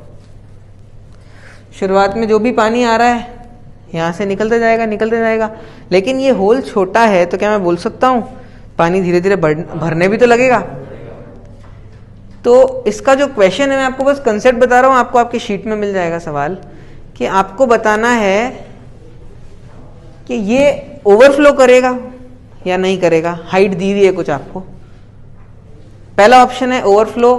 शुरुआत में जो भी पानी आ रहा है यहां से निकलते जाएगा निकलते जाएगा, लेकिन ये होल छोटा है तो क्या मैं बोल सकता हूं पानी धीरे धीरे भरने भी तो लगेगा। तो इसका जो क्वेश्चन है, मैं आपको बस कंसेप्ट बता रहा हूं, आपको आपकी शीट में मिल जाएगा सवाल, कि आपको बताना है कि ये ओवरफ्लो करेगा या नहीं करेगा। हाइट दी हुई है कुछ आपको। पहला ऑप्शन है ओवरफ्लो,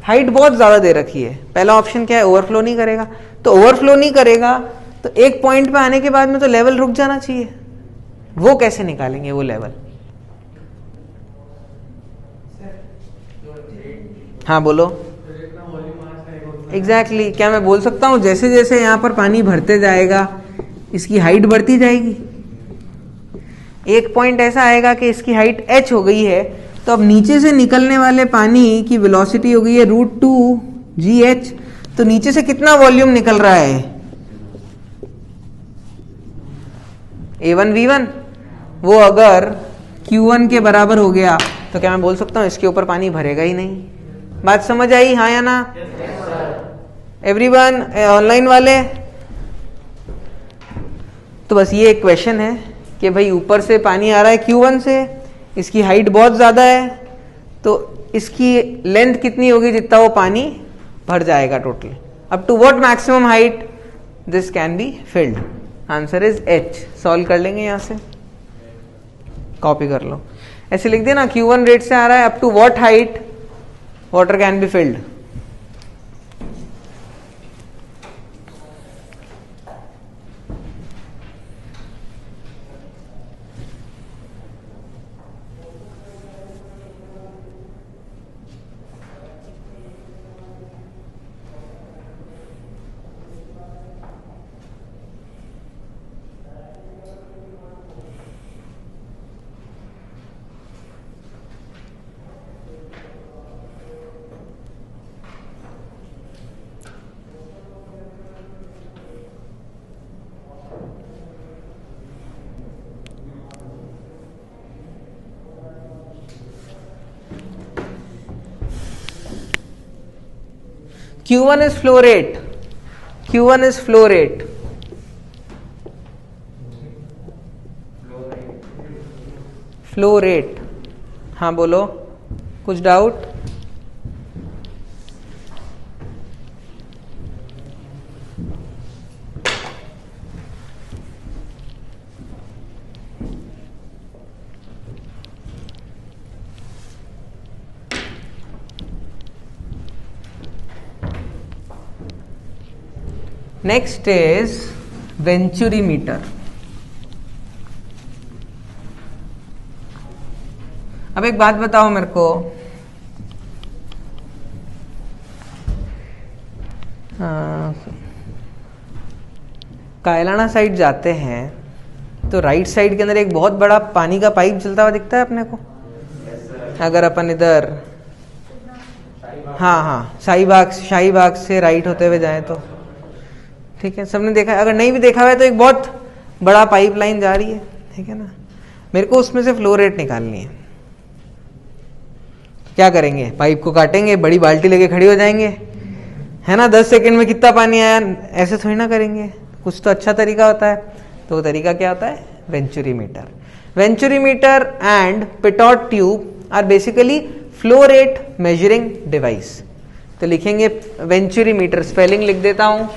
हाइट बहुत ज्यादा दे रखी है। पहला ऑप्शन क्या है? ओवरफ्लो नहीं करेगा। तो ओवरफ्लो नहीं करेगा तो एक पॉइंट पे आने के बाद में तो लेवल रुक जाना चाहिए। वो कैसे निकालेंगे वो लेवल? हाँ बोलो। एग्जैक्टली क्या मैं बोल सकता हूं जैसे जैसे यहां पर पानी भरते जाएगा इसकी हाइट बढ़ती जाएगी। एक पॉइंट ऐसा आएगा कि इसकी हाइट h हो गई है, तो अब नीचे से निकलने वाले पानी की वेलोसिटी हो गई है √2gh। तो नीचे से कितना वॉल्यूम निकल रहा है? A1V1। वो अगर Q1 के बराबर हो गया तो क्या मैं बोल सकता हूं इसके ऊपर पानी भरेगा ही नहीं? बात समझ आई? हाँ या ना? एवरीवन, ऑनलाइन वाले। तो बस ये एक क्वेश्चन है कि भाई ऊपर से पानी आ रहा है Q1 से, इसकी हाइट बहुत ज्यादा है, तो इसकी लेंथ कितनी होगी जितना वो पानी भर जाएगा total. Up to what maximum height this can be filled? Answer is h। Solve कर लेंगे, यहां से कॉपी कर लो, ऐसे लिख देना Q1 रेट से आ रहा है, up to what height water can be filled. Q1 is flow rate. Q1 is flow rate. Flow rate. हाँ बोलो, कुछ डाउट? Next is venturimeter. अब एक बात बताओ मेरे को, कायलाना साइड जाते हैं तो राइट साइड के अंदर एक बहुत बड़ा पानी का पाइप चलता हुआ दिखता है अपने को। अगर अपन इधर हाँ शाही बाग से राइट होते हुए जाए तो ठीक है, सबने देखा है। अगर नहीं भी देखा हुआ है तो एक बहुत बड़ा पाइप लाइन जा रही है, ठीक है ना। मेरे को उसमें से फ्लो रेट निकालनी है। क्या करेंगे, पाइप को काटेंगे, बड़ी बाल्टी लेके खड़ी हो जाएंगे, है ना, 10 सेकंड में कितना पानी आया, ऐसे थोड़ी ना करेंगे। कुछ तो अच्छा तरीका होता है। तो वो तरीका क्या होता है, venturi meter. Venturi meter and pitot tube are basically flow rate measuring device. तो लिखेंगे वेंचुरीमीटर, स्पेलिंग लिख देता हूं,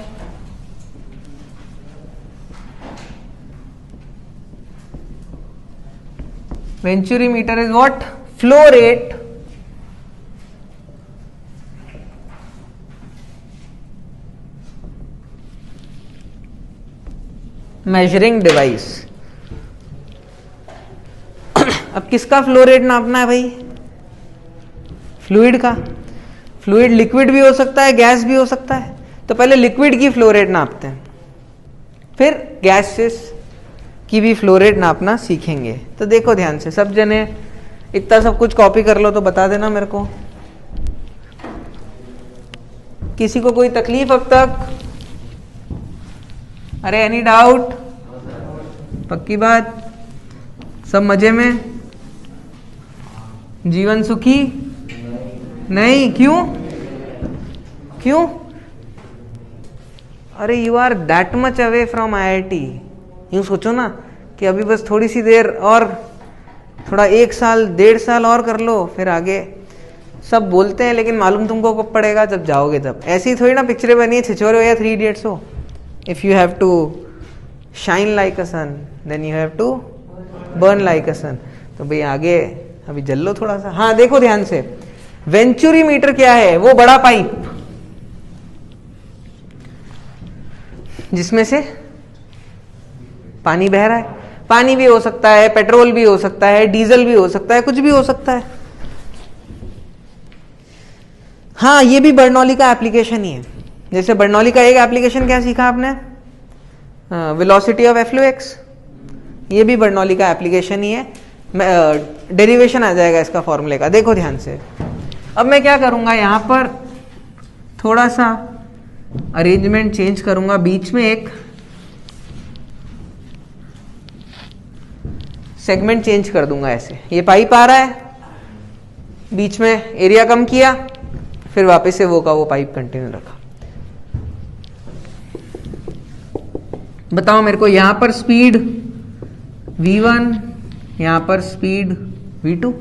venturi meter is what, flow rate measuring device. अब किसका फ्लो रेट नापना है भाई, फ्लूइड का। फ्लूइड लिक्विड भी हो सकता है, गैस भी हो सकता है। तो पहले लिक्विड की फ्लो रेट नापते हैं, फिर गैसेस की भी फ्लो रेट नापना सीखेंगे। तो देखो ध्यान से, सब जने इतना सब कुछ कॉपी कर लो तो बता देना मेरे को। किसी को कोई तकलीफ अब तक? अरे एनी डाउट? पक्की बात, सब मजे में, जीवन सुखी नहीं? क्यों क्यों? अरे you are that much away from IIT। यूं सोचो ना कि अभी बस थोड़ी सी देर और, थोड़ा 1 साल 1.5 साल और कर लो, फिर आगे। सब बोलते हैं लेकिन मालूम तुमको कब पड़ेगा, जब जाओगे तब। ऐसी थोड़ी ना पिक्चरें बनी है, छिछोरे हो या 3 इडियट्स हो। If you have to shine like a sun then you have to burn like a sun. तो भाई आगे अभी जल लो थोड़ा सा। हाँ देखो ध्यान से, वेंचुरीमीटर क्या है, वो बड़ा पाइप जिसमें से पानी बह रहा है। पानी भी हो सकता है, पेट्रोल भी हो सकता है, डीजल भी हो सकता है, कुछ भी हो सकता है। हाँ ये भी बर्नौली का एप्लीकेशन ही है। जैसे बर्नौली का एक एप्लीकेशन क्या सीखा आपने, वेलोसिटी ऑफ एफ्लुएक्स, ये भी बर्नौली का एप्लीकेशन ही है। डेरिवेशन आ जाएगा इसका फॉर्मूले का। देखो ध्यान से, अब मैं क्या करूंगा, यहां पर थोड़ा सा अरेंजमेंट चेंज करूंगा। बीच में एक सेगमेंट चेंज कर दूंगा ऐसे। ये पाइप आ रहा है, बीच में एरिया कम किया, फिर वापस से वो का वो पाइप कंटिन्यू रखा। बताओ मेरे को, यहां पर स्पीड V1, यहां पर स्पीड V2,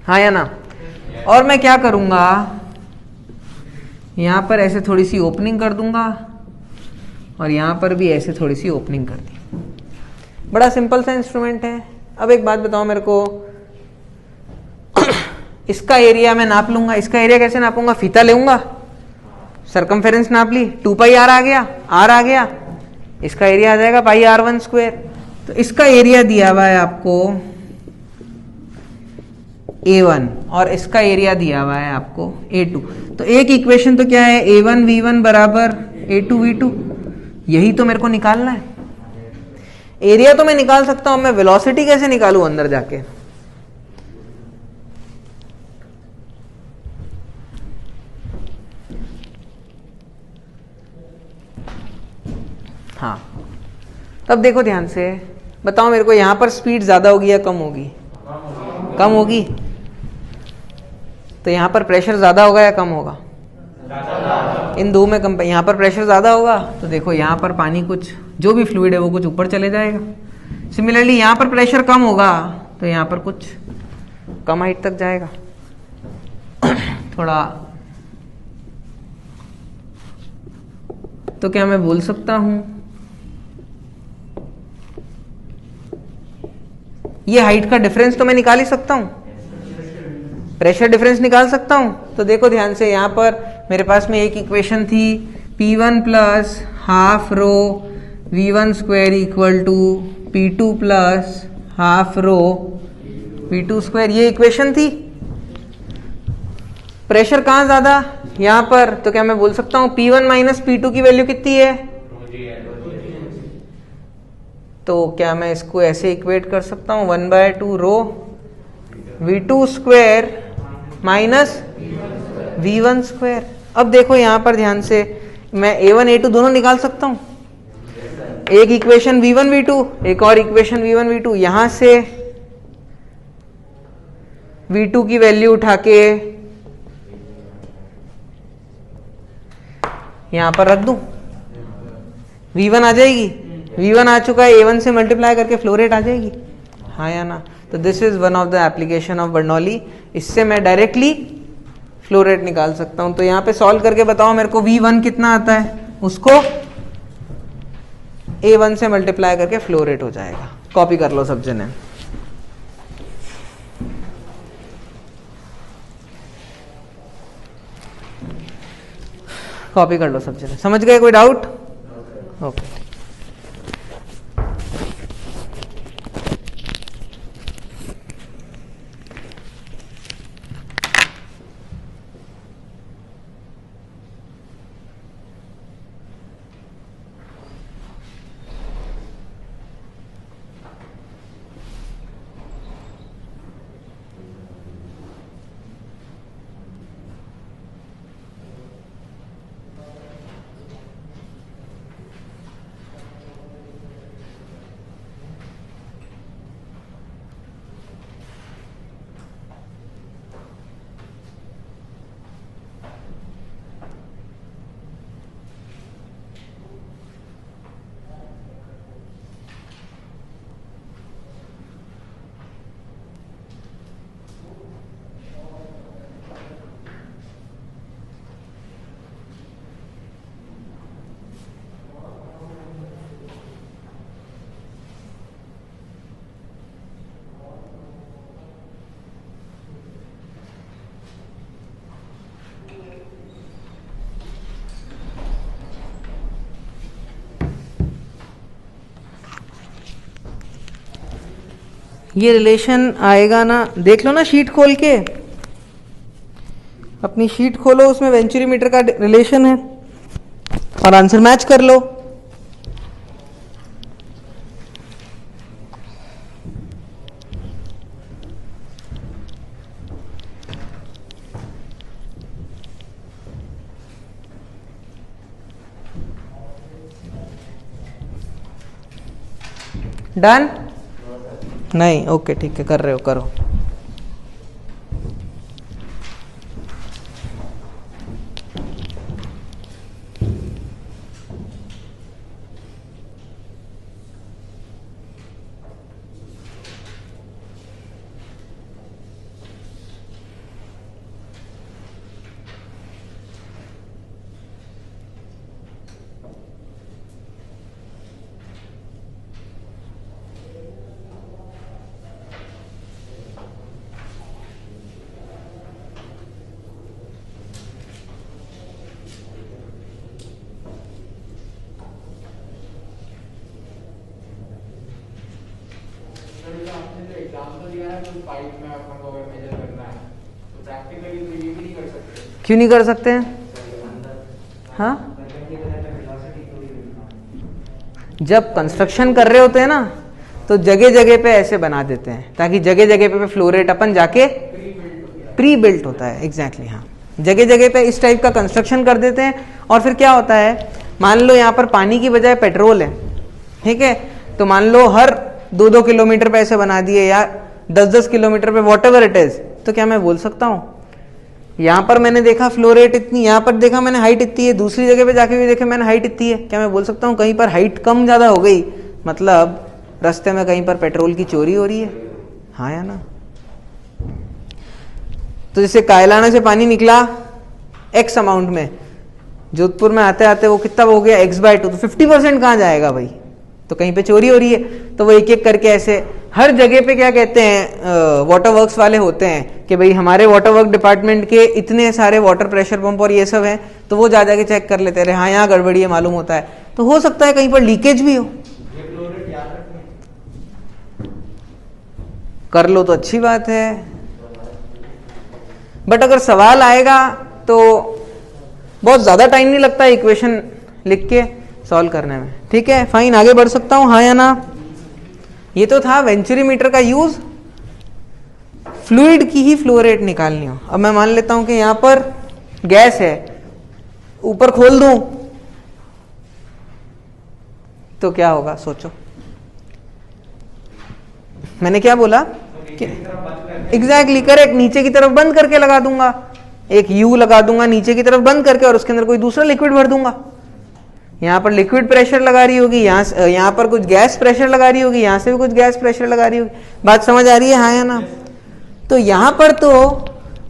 हाँ या ना? और मैं क्या करूंगा, यहां पर ऐसे थोड़ी सी ओपनिंग कर दूंगा और यहां पर भी ऐसे थोड़ी सी ओपनिंग कर दी। बड़ा सिंपल सा इंस्ट्रूमेंट है। अब एक बात बताओ मेरे को, इसका एरिया मैं नाप लूंगा। इसका एरिया कैसे नापूंगा, फीता लेऊंगा, सरकमफेरेंस नाप ली, 2πr आ गया, r आ गया, इसका एरिया आ जाएगा πr1²। तो इसका एरिया दिया हुआ है आपको A1 और इसका एरिया दिया हुआ है आपको A2। तो एक इक्वेशन तो क्या है, A1 V1 बराबर A2 V2, यही तो मेरे को निकालना है। एरिया तो मैं निकाल सकता हूं, मैं वेलोसिटी कैसे निकालूं अंदर जाके? हाँ तब देखो ध्यान से, बताओ मेरे को, यहां पर स्पीड ज्यादा होगी या कम होगी? कम होगी। तो यहां पर प्रेशर ज्यादा होगा या कम होगा? इन दो में कम। यहां पर प्रेशर ज्यादा होगा तो देखो यहां पर पानी, कुछ जो भी फ्लूइड है वो कुछ ऊपर चले जाएगा। सिमिलरली यहां पर प्रेशर कम होगा तो यहां पर कुछ कम हाइट तक जाएगा। थोड़ा तो क्या मैं बोल सकता हूं, ये हाइट का डिफरेंस तो मैं निकाल ही सकता हूं, प्रेशर डिफरेंस निकाल सकता हूं। तो देखो ध्यान से, यहां पर मेरे पास में एक इक्वेशन थी, P1 plus half rho V1 square equal to P2 plus half rho V2 square, ये इक्वेशन थी। प्रेशर कहाँ ज्यादा, यहां पर, तो क्या मैं बोल सकता हूं P1 माइनस P2 की वैल्यू कितनी है? तो क्या मैं इसको ऐसे इक्वेट कर सकता हूं 1/2 रो V2 square minus V1 square. अब देखो यहां पर ध्यान से, मैं A1 A2 दोनों निकाल सकता हूं। एक इक्वेशन V1 V2, एक और इक्वेशन V1 V2, यहां से V2 की वैल्यू उठा के यहां पर रख दूं, V1 आ जाएगी, V1 आ चुका है, A1 से मल्टीप्लाई करके फ्लो रेट आ जाएगी, हाँ या ना? तो this is one of the application of Bernoulli. इससे मैं डायरेक्टली फ्लो रेट निकाल सकता हूं। तो यहां पे सॉल्व करके बताओ मेरे को V1 कितना आता है, उसको A1 से मल्टीप्लाई करके फ्लो रेट हो जाएगा। कॉपी कर लो सब जने, कॉपी कर लो सब जने। समझ गए? कोई डाउट? ओके। ये रिलेशन आएगा ना, देख लो ना शीट खोल के, अपनी शीट खोलो, उसमें वेंचुरीमीटर का रिलेशन है और आंसर मैच कर लो। डन? नहीं, ओके ठीक है, कर रहे हो करो। क्यों नहीं कर सकते हैं? हाँ, जब कंस्ट्रक्शन कर रहे होते हैं ना, तो जगह जगह पे ऐसे बना देते हैं ताकि जगह जगह पे फ्लो रेट अपन जाके प्री बिल्ट होता है। एग्जैक्टली हाँ, जगह जगह पे इस टाइप का कंस्ट्रक्शन कर देते हैं। और फिर क्या होता है, मान लो यहाँ पर पानी की बजाय पेट्रोल है, ठीक है, तो मान लो हर 2-2 किलोमीटर पे ऐसे बना दिए या 10-10 किलोमीटर पे, वॉट एवर इट इज, तो क्या मैं बोल सकता हूँ यहाँ पर मैंने देखा फ्लो रेट इतनी, यहाँ पर देखा मैंने हाइट इतनी है, दूसरी जगह पे जाके भी देखे मैंने हाइट इतनी है, क्या मैं बोल सकता हूँ कहीं पर हाइट कम ज्यादा हो गई, मतलब रास्ते में कहीं पर पेट्रोल की चोरी हो रही है, हाँ या ना? तो जैसे कायलाना से पानी निकला एक्स अमाउंट में, जोधपुर में आते आते वो कितना हो गया x/2, तो 50% कहाँ जाएगा भाई? तो कहीं पे चोरी हो रही है, तो वो एक एक करके ऐसे हर जगह पे क्या कहते हैं वाटर वर्क्स वाले होते हैं कि भाई हमारे वाटर वर्क डिपार्टमेंट के इतने सारे वाटर प्रेशर पंप और ये सब हैं, तो वो जा जाके चेक कर लेते हैं, हाँ यहाँ गड़बड़ी है मालूम होता है। तो हो सकता है कहीं पर लीकेज भी हो, कर लो तो अच्छी बात है, बट अगर सवाल आएगा तो बहुत ज्यादा टाइम नहीं लगता इक्वेशन लिख के सॉल्व करने में। ठीक है, फाइन, आगे बढ़ सकता हूं, हाँ या ना। ये तो था वेंचुरीमीटर का यूज, फ्लूइड की ही फ्लो रेट निकालनी हो। अब मैं मान लेता हूं कि यहां पर गैस है, ऊपर खोल दूं तो क्या होगा, सोचो। मैंने क्या बोला कि एग्जैक्टली करेक्ट, नीचे की तरफ बंद करके लगा दूंगा, एक यू लगा दूंगा नीचे की तरफ बंद करके, और उसके अंदर कोई दूसरा लिक्विड भर दूंगा। यहां पर लिक्विड प्रेशर लगा रही होगी, यहां पर कुछ गैस प्रेशर लगा रही होगी, यहां से भी कुछ गैस प्रेशर लगा रही होगी। बात समझ आ रही है, हाँ या ना। तो यहां पर तो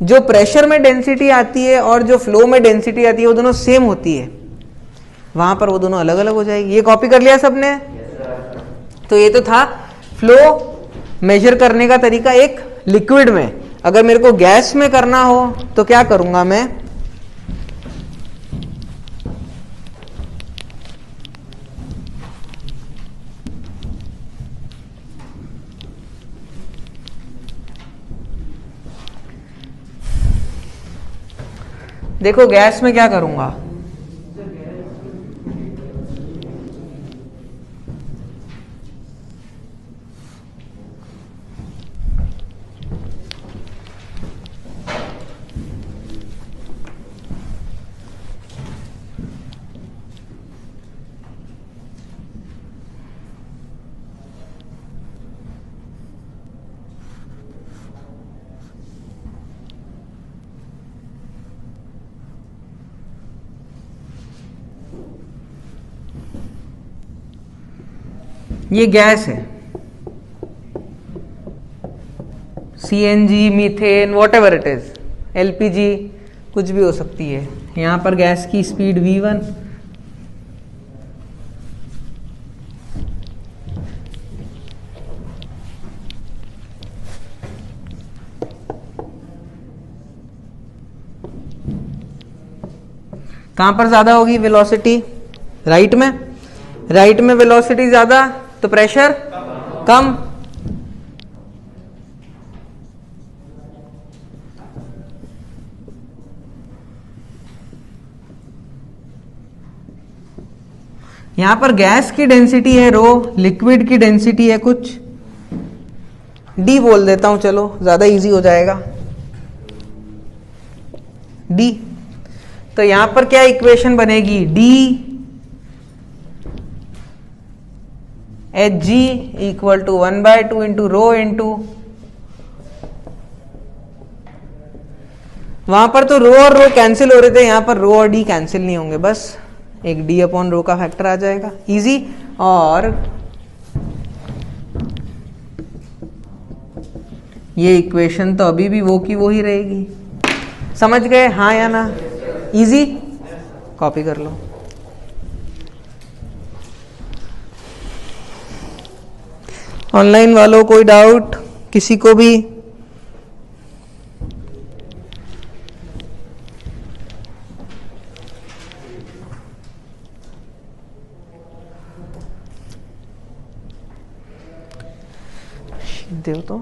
जो प्रेशर में डेंसिटी आती है और जो फ्लो में डेंसिटी आती है वो दोनों सेम होती है, वहां पर वो दोनों अलग अलग हो जाएगी। ये कॉपी कर लिया सबने? तो ये तो था फ्लो मेजर करने का तरीका एक लिक्विड में। अगर मेरे को गैस में करना हो तो क्या करूंगा मैं, देखो गैस में क्या करूंगा, ये गैस है, CNG, methane, what ever it is, LPG, कुछ भी हो सकती है। यहां पर गैस की स्पीड v1, कहां पर ज्यादा होगी वेलोसिटी, राइट में, राइट में वेलोसिटी ज्यादा तो प्रेशर कम। यहां पर गैस की डेंसिटी है रो, लिक्विड की डेंसिटी है कुछ डी बोल देता हूं, चलो ज्यादा इजी हो जाएगा, डी। तो यहां पर क्या इक्वेशन बनेगी, D H G equal to 1/2 into rho into, वहां पर तो रो और रो कैंसिल हो रहे थे, यहां पर रो और डी कैंसिल नहीं होंगे, बस एक डी अपॉन रो का फैक्टर आ जाएगा, इजी। और ये इक्वेशन तो अभी भी वो की वो ही रहेगी, समझ गए, हाँ या ना, इजी, कॉपी कर लो। ऑनलाइन वालों कोई डाउट किसी को भी? देव तो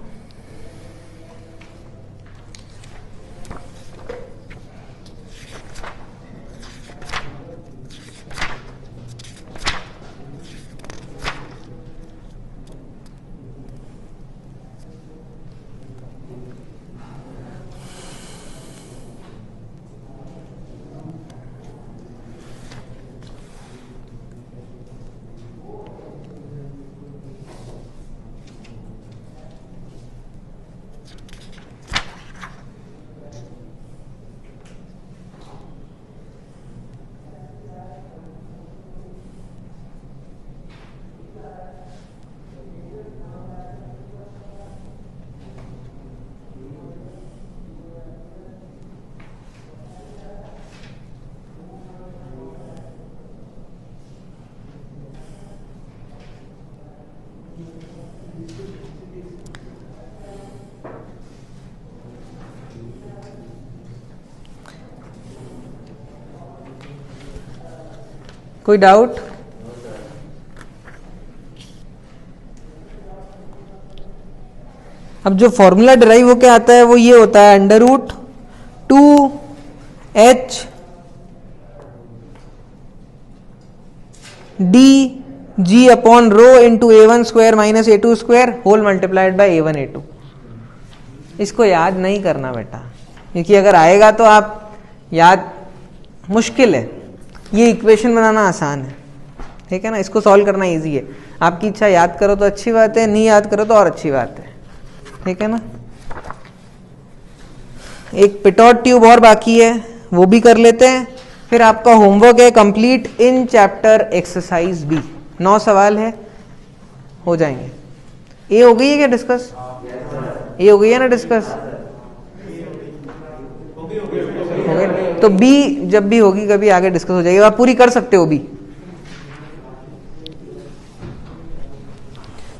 कोई डाउट? अब जो फॉर्मूला डिराइव होके आता है वो ये होता है √2h D G upon rho into a1 square minus a2 square whole multiplied by a1 a2। इसको याद नहीं करना बेटा, क्योंकि अगर आएगा तो आप याद मुश्किल है। ये इक्वेशन बनाना आसान है, ठीक है ना, इसको सॉल्व करना इजी है। आपकी इच्छा याद करो तो अच्छी बात है, नहीं याद करो तो और अच्छी बात है, ठीक है ना। एक पिटॉट ट्यूब और बाकी है, वो भी कर लेते हैं। फिर आपका होमवर्क है complete in chapter exercise B. 9 सवाल है, हो जाएंगे। ए हो गई है क्या डिस्कस? ए हो गई है ना डिस्कस? हो गई ना? तो बी जब भी होगी कभी आगे डिस्कस हो जाएगी, आप पूरी कर सकते हो बी।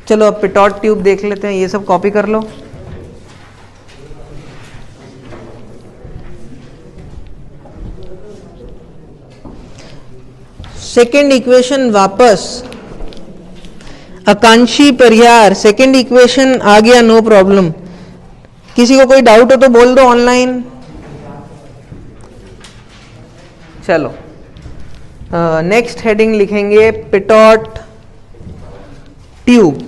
चलो अब पिटॉट ट्यूब देख लेते हैं, ये सब कॉपी कर लो। सेकेंड इक्वेशन वापस आकांक्षी परिहार, सेकेंड इक्वेशन आ गया, नो प्रॉब्लम। किसी को कोई डाउट हो तो बोल दो ऑनलाइन। चलो नेक्स्ट हेडिंग लिखेंगे पिटॉट ट्यूब।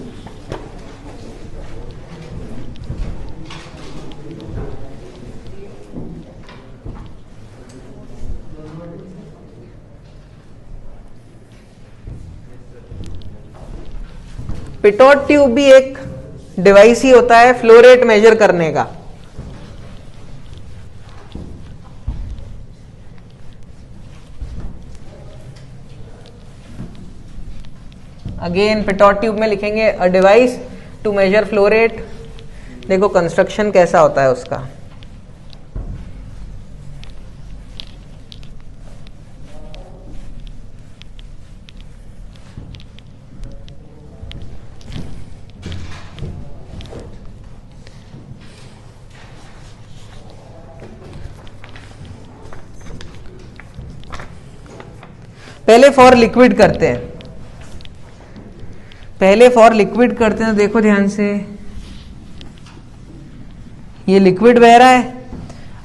पिटॉट ट्यूब भी एक डिवाइस ही होता है फ्लो रेट मेजर करने का। अगेन पिटॉट ट्यूब में लिखेंगे a device to measure flow rate. देखो कंस्ट्रक्शन कैसा होता है उसका। पहले फॉर लिक्विड करते हैं, पहले फॉर लिक्विड करते हैं। देखो ध्यान से, ये लिक्विड बह रहा है।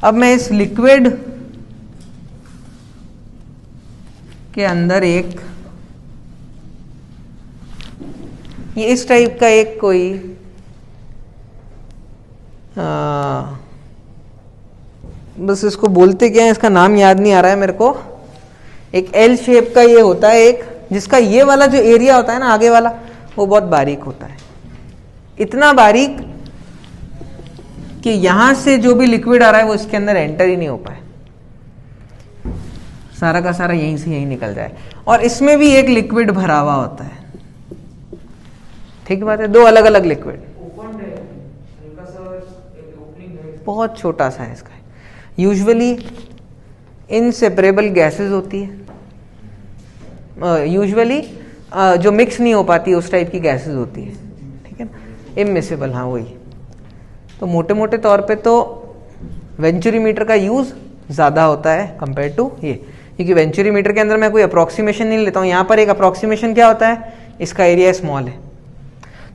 अब मैं इस लिक्विड के अंदर एक ये इस टाइप का एक कोई बस इसको बोलते क्या है, इसका नाम याद नहीं आ रहा है मेरे को। एक एल शेप का ये होता है एक, जिसका ये वाला जो एरिया होता है ना आगे वाला, वो बहुत बारीक होता है। इतना बारीक कि यहां से जो भी लिक्विड आ रहा है वो इसके अंदर एंटर ही नहीं हो पाए, सारा का सारा यहीं से यहीं निकल जाए। और इसमें भी एक लिक्विड भरा हुआ होता है, ठीक बात है, दो अलग अलग लिक्विड। बहुत छोटा सा है इसका। यूजुअली इनसेपरेबल गैसेस होती है, यूजुअली जो मिक्स नहीं हो पाती उस टाइप की गैसेस होती है, ठीक है ना, इमिसिबल। हाँ वही। तो मोटे मोटे तौर पे तो वेंचुरीमीटर का यूज ज़्यादा होता है कंपेयर टू ये, क्योंकि वेंचुरीमीटर के अंदर मैं कोई अप्रॉक्सीमेशन नहीं लेता हूँ। यहाँ पर एक अप्रॉक्सीमेशन क्या होता है, इसका एरिया स्मॉल है।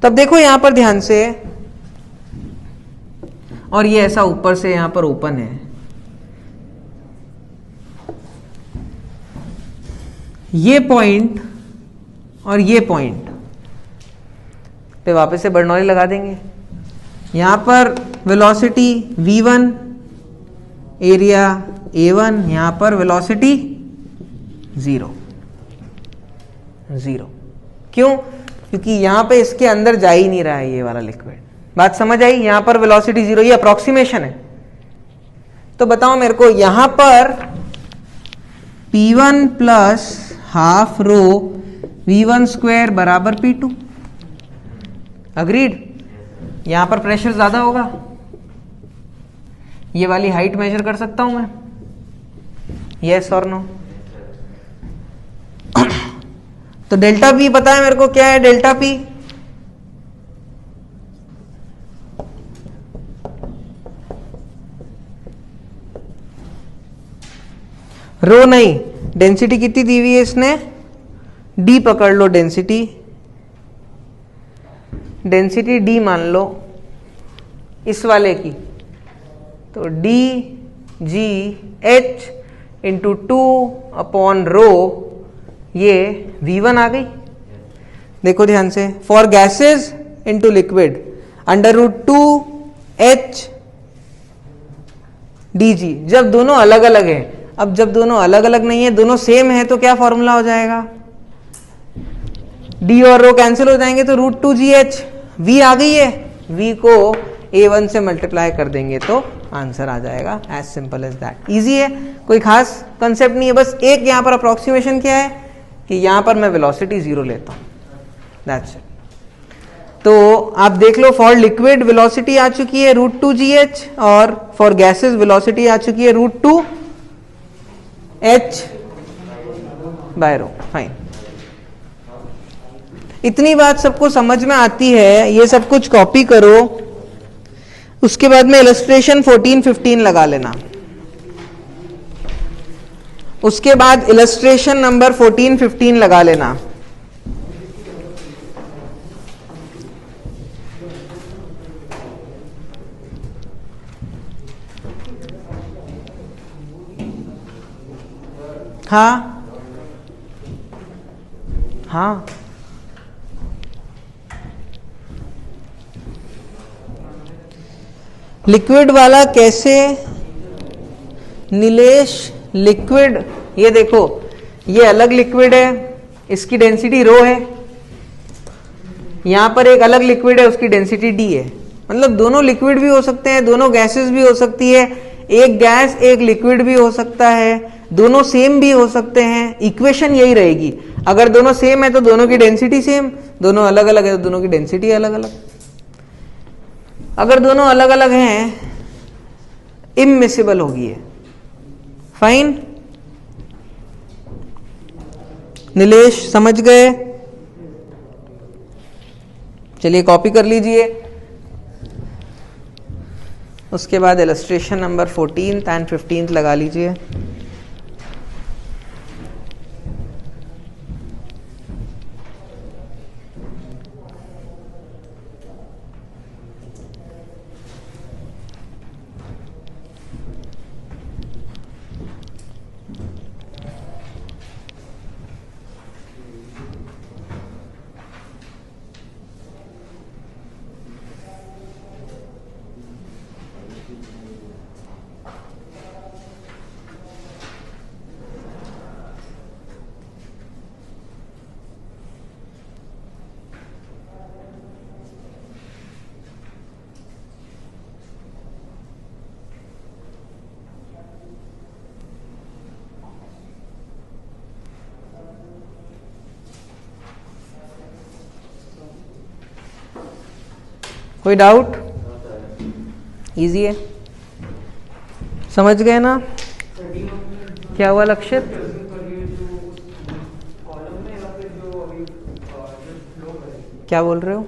तो अब देखो यहाँ पर ध्यान से, और ये ऐसा ऊपर से यहाँ पर ओपन है, ये पॉइंट और ये पॉइंट पे वापस से बर्नौली लगा देंगे। यहां पर वेलोसिटी v1, एरिया a1, यहां पर वेलोसिटी 0 0। क्यों? क्योंकि यहां पे इसके अंदर जा ही नहीं रहा है ये वाला लिक्विड। बात समझ आई? यहां पर वेलोसिटी 0, ये अप्रोक्सीमेशन है। तो बताओ मेरे को, यहां पर P1 plus half rho V1 square बराबर P2। अग्रीड? यहां पर प्रेशर ज्यादा होगा, ये वाली हाइट मेजर कर सकता हूं मैं, यस और नो? तो डेल्टा पी पता है मेरे को, क्या है डेल्टा पी? रो नहीं, डेंसिटी कितनी दी हुई है इसने, डी पकड़ लो, डेंसिटी डी मान लो इस वाले की, तो डी जी एच इंटू 2/ρ, ये V1 आ गई। देखो ध्यान से, for gases into liquid √2H dg, जब दोनों अलग अलग है। अब जब दोनों अलग अलग नहीं है, दोनों सेम है, तो क्या फॉर्मूला हो जाएगा, d और रो कैंसिल हो जाएंगे, तो √2GH, V आ गई है, V को A1 से मल्टीप्लाई कर देंगे तो आंसर आ जाएगा। As simple as that, easy है, कोई खास कंसेप्ट नहीं है। बस एक यहाँ पर अप्रोक्सीमेशन क्या है कि यहाँ पर मैं वेलोसिटी 0 लेता हूँ, दैट्स इट। तो आप देख लो, फॉर लिक्विड वेलोसिटी आ चुकी है √2GH, और फॉर गैसेस वेलोसिटी आ चुकी है √2H/ρ। फाइन, इतनी बात सबको समझ में आती है, ये सब कुछ कॉपी करो। उसके बाद में इलस्ट्रेशन 14-15 लगा लेना। उसके बाद इलस्ट्रेशन नंबर 14-15 लगा लेना। हाँ हाँ, लिक्विड वाला कैसे नीलेश? लिक्विड, ये देखो, ये अलग लिक्विड है, इसकी डेंसिटी रो है, यहां पर एक अलग लिक्विड है, उसकी डेंसिटी डी है। मतलब दोनों लिक्विड भी हो सकते हैं, दोनों गैसेस भी हो सकती है, एक गैस एक लिक्विड भी हो सकता है, दोनों सेम भी हो सकते हैं। इक्वेशन यही रहेगी, अगर दोनों सेम है तो दोनों की डेंसिटी सेम, दोनों अलग अलग है तो दोनों की डेंसिटी अलग अलग। अगर दोनों अलग अलग हैं, इममिसिबल होगी है। फाइन, नीलेश समझ गए? चलिए कॉपी कर लीजिए। उसके बाद इलस्ट्रेशन नंबर 14 एंड 15 लगा लीजिए। कोई डाउट? इजी है, समझ गए ना? क्या हुआ लक्षित? क्या बोल रहे हो?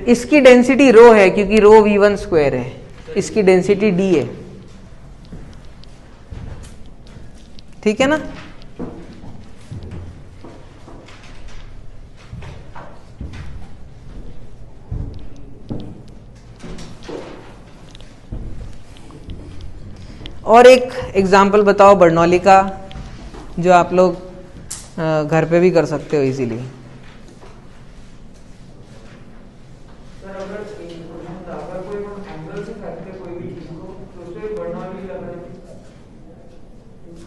इसकी डेंसिटी रो है क्योंकि रो V1 स्क्वायर है, इसकी डेंसिटी D है, ठीक है ना? और एक एग्जाम्पल बताओ बर्नौली का, जो आप लोग घर पे भी कर सकते हो इजीली।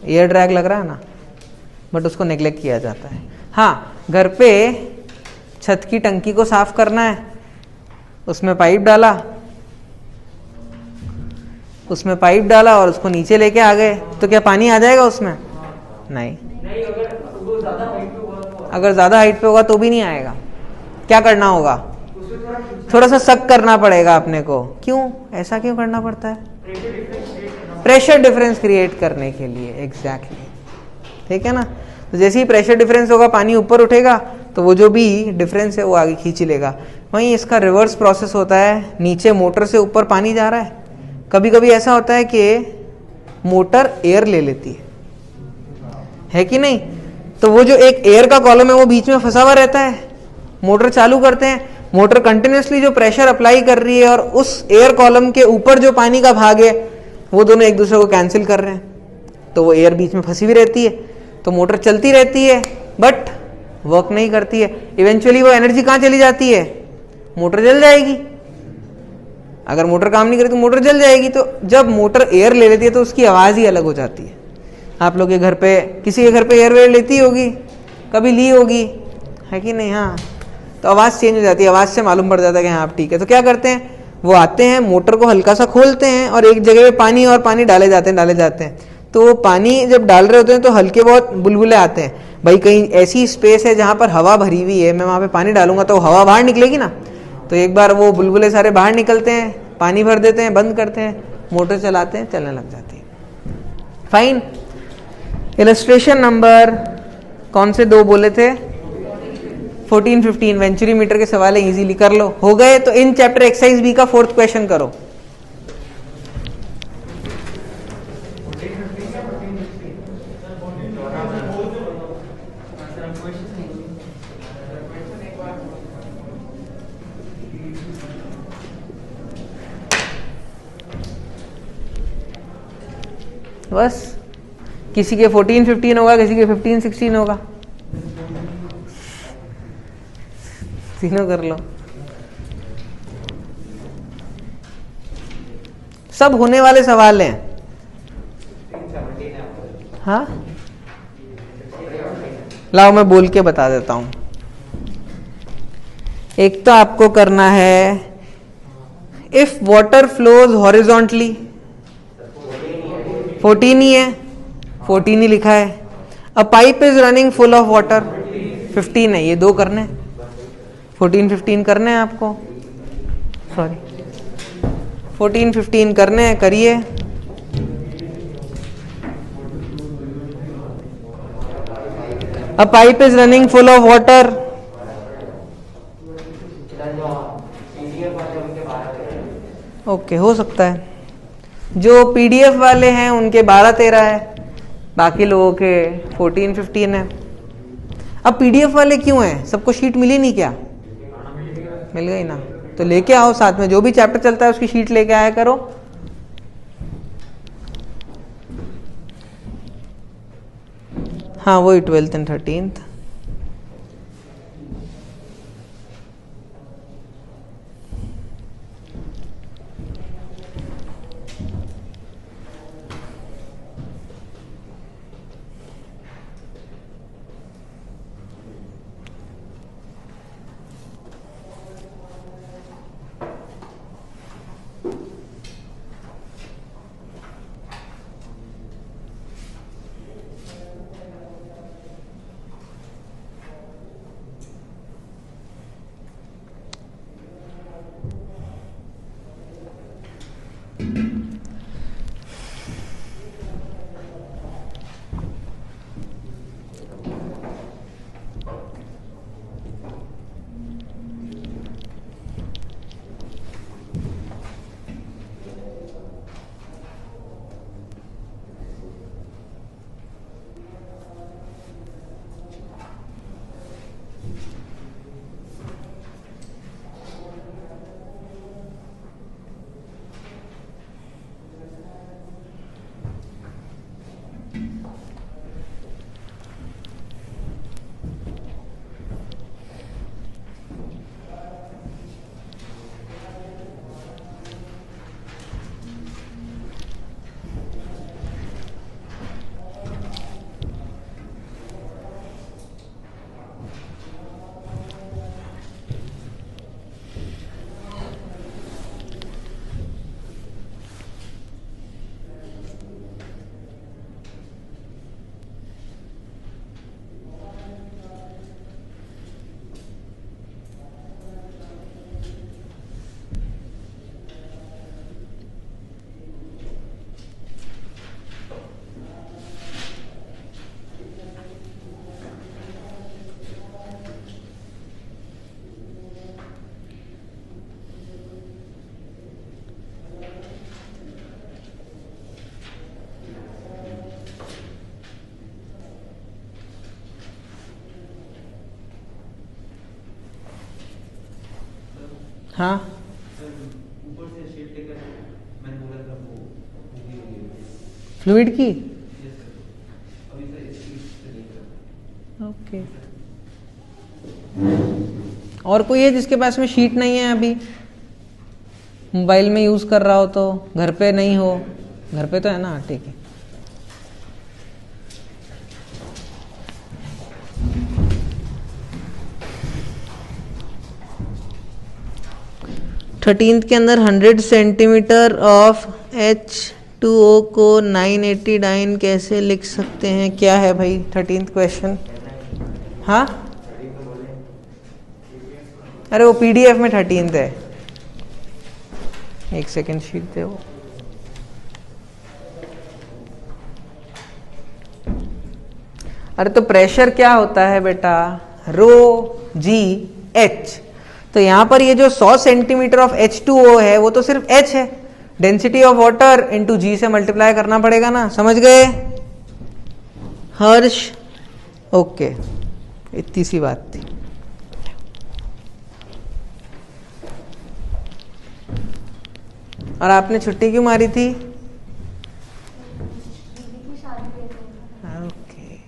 एयर ड्रैग लग रहा है ना, बट उसको नेग्लेक्ट किया जाता है। हाँ, घर पे छत की टंकी को साफ करना है, उसमें पाइप डाला और उसको नीचे लेके आ गए, तो क्या पानी आ जाएगा उसमें? नहीं, अगर ज्यादा हाइट पे होगा तो भी नहीं आएगा। क्या करना होगा? थोड़ा सा सक करना पड़ेगा अपने को। क्यों, ऐसा क्यों करना पड़ता है? प्रेशर डिफरेंस क्रिएट करने के लिए। एग्जैक्टली, ठीक है ना? तो जैसे ही प्रेशर डिफरेंस होगा, पानी ऊपर उठेगा तो वो जो भी डिफरेंस है वो आगे खींच लेगा। वहीं इसका रिवर्स प्रोसेस होता है, नीचे मोटर से ऊपर पानी जा रहा है, कभी कभी ऐसा होता है कि मोटर एयर ले लेती है कि नहीं? तो वो जो एक एयर का कॉलम है वो बीच में फंसा हुआ रहता है, मोटर चालू करते हैं, मोटर कंटिन्यूसली जो प्रेशर अप्लाई कर रही है और उस एयर कॉलम के ऊपर जो पानी का भाग है वो दोनों एक दूसरे को कैंसिल कर रहे हैं, तो वो एयर बीच में फंसी हुई रहती है, तो मोटर चलती रहती है बट वर्क नहीं करती है। इवेंचुअली वो एनर्जी कहाँ चली जाती है, मोटर जल जाएगी। अगर मोटर काम नहीं करेगी तो मोटर जल जाएगी। तो जब मोटर एयर ले लेती है तो उसकी आवाज़ ही अलग हो जाती है। आप लोग के घर पे, किसी के घर पे एयर वेयर लेती होगी, कभी ली होगी, है कि नहीं? हाँ, तो आवाज़ चेंज हो जाती है, आवाज़ से मालूम पड़ जाता है कि हाँ आप ठीक है। तो क्या करते हैं, वो आते हैं, मोटर को हल्का सा खोलते हैं और एक जगह पे पानी और पानी डाले जाते हैं। तो वो पानी जब डाल रहे होते हैं तो हल्के बहुत बुलबुले आते हैं। भाई कहीं ऐसी स्पेस है जहाँ पर हवा भरी हुई है, मैं वहाँ पे पानी डालूंगा तो हवा बाहर निकलेगी ना। तो एक बार वो बुलबुले सारे बाहर निकलते हैं, पानी भर देते हैं, बंद करते हैं, मोटर चलाते हैं, चलने लग जाती है। फाइन। इलस्ट्रेशन नंबर कौन से दो बोले थे? 14, 15 वेंचुरी मीटर के सवाल है, इजीली कर लो। हो गए तो इन चैप्टर एक्सरसाइज बी का 4th क्वेश्चन करो। बस किसी के 14, 15 होगा, किसी के 15, 16 होगा, तीनों कर लो। सब होने वाले सवाल हैं। हाँ, लाओ मैं बोल के बता देता हूं। एक तो आपको करना है, इफ वाटर फ्लोज हॉरिजॉन्टली, 14 ही है, 14 ही लिखा है। अ pipe is running full of water, 15 है। ये दो करने, 14, 15 करने हैं आपको, सॉरी 14, 15 करने हैं, करिए। अ pipe is running full of water, okay, हो सकता है। जो पीडीएफ वाले हैं उनके 12-13 है, बाकी लोगों के 14, 15 है। अब पीडीएफ वाले क्यों हैं? सबको शीट मिली नहीं क्या? मिल गई ना, तो लेके आओ साथ में, जो भी चैप्टर चलता है उसकी शीट लेके आया करो। हाँ वही 12th and 13th। हाँ ऊपर से शीट लेकर मैंने बोला था वो फ्लूइड की। यस सर, अभी सर इसकी से देख रहा हूँ। ओके, और कोई है जिसके पास में शीट नहीं है अभी, मोबाइल में यूज कर रहा हो तो, घर पे नहीं हो? घर पे तो है ना, ठीक है। थर्टीन्थ के अंदर 100 सेंटीमीटर ऑफ H2O को 980 डाइन कैसे लिख सकते हैं? क्या है भाई 13th क्वेश्चन? हाँ, अरे वो PDF में 13th है, एक सेकेंड शीट दे वो। अरे तो प्रेशर क्या होता है बेटा? रो जी एच। तो यहां पर ये जो 100 सेंटीमीटर ऑफ H2O है वो तो सिर्फ H है, डेंसिटी ऑफ वाटर इंटू जी से मल्टीप्लाई करना पड़ेगा ना, समझ गए हर्ष? ओके, इतनी सी बात थी। और आपने छुट्टी क्यों मारी थी? ओके,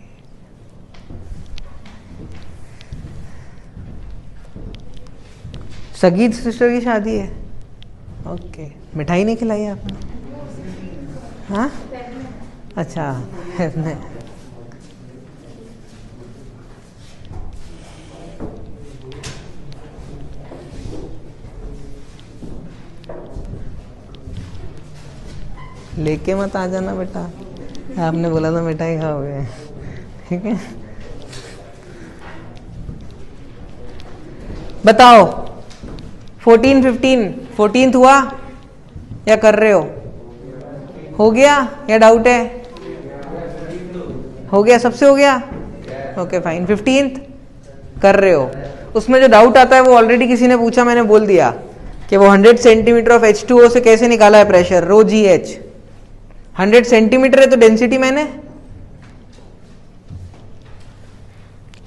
सगीत सिस्टर की शादी है। ओके, मिठाई नहीं खिलाई आपने? हाँ, अच्छा नहीं। लेके मत आ जाना बेटा, आपने बोला था मिठाई खाओगे, ठीक है? बताओ 14 15 14th हुआ या कर रहे हो गया या डाउट है? हो गया, सबसे हो गया। ओके फाइन, 15th कर रहे हो। उसमें जो डाउट आता है वो ऑलरेडी किसी ने पूछा, मैंने बोल दिया कि वो 100 सेंटीमीटर ऑफ H2O से कैसे निकाला है प्रेशर, रो जी एच। 100 सेंटीमीटर है तो डेंसिटी मैंने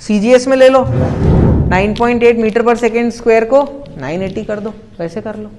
CGS में ले लो, 9.8 मीटर पर सेकेंड स्क्वायर को 980 कर दो, वैसे कर लो।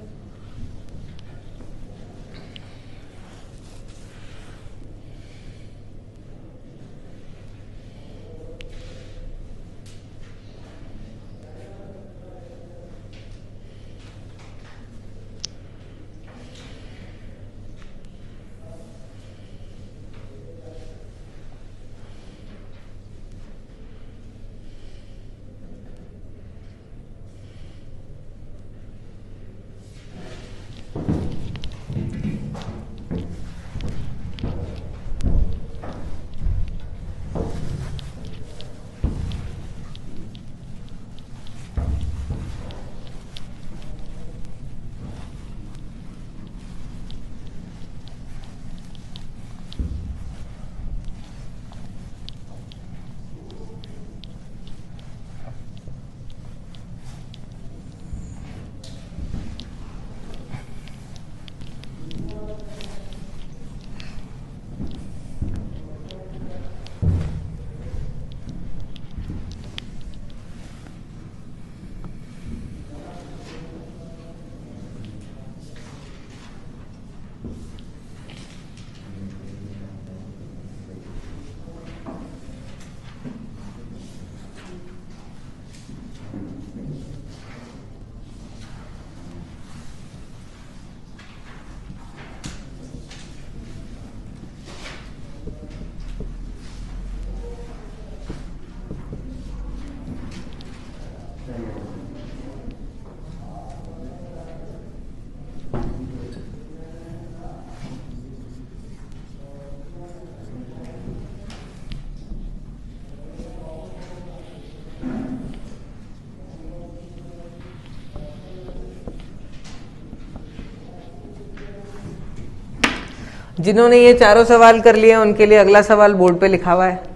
जिन्होंने ये चारों सवाल कर लिए उनके लिए अगला सवाल बोर्ड पे लिखा हुआ है।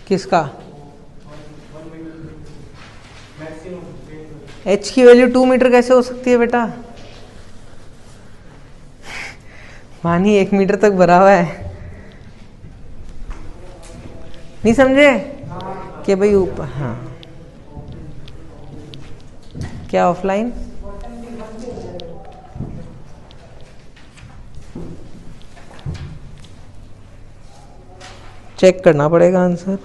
किसका? h की वैल्यू 2 मीटर कैसे हो सकती है बेटा? पानी 1 मीटर तक भरा हुआ है, नहीं समझे कि भाई ऊपर? हाँ, क्या ऑफलाइन? चेक करना पड़ेगा आंसर।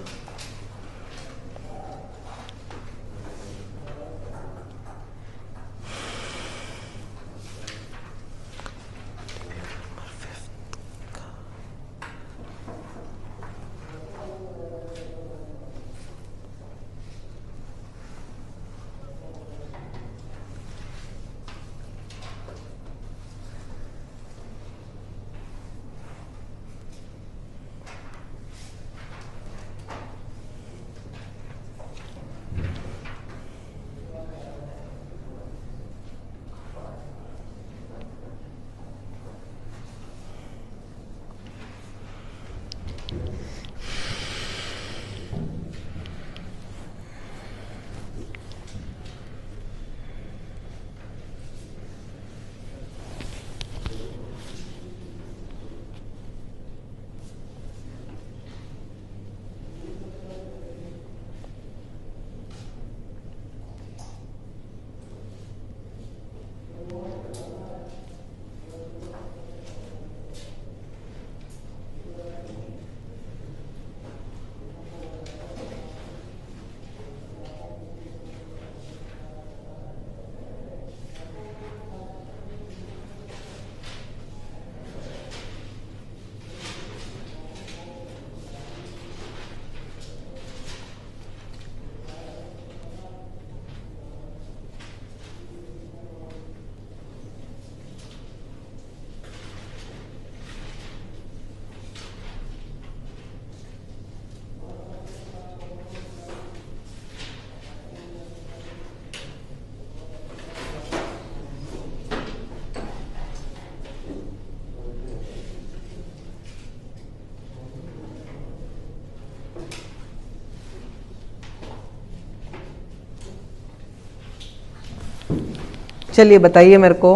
चलिए बताइए मेरे को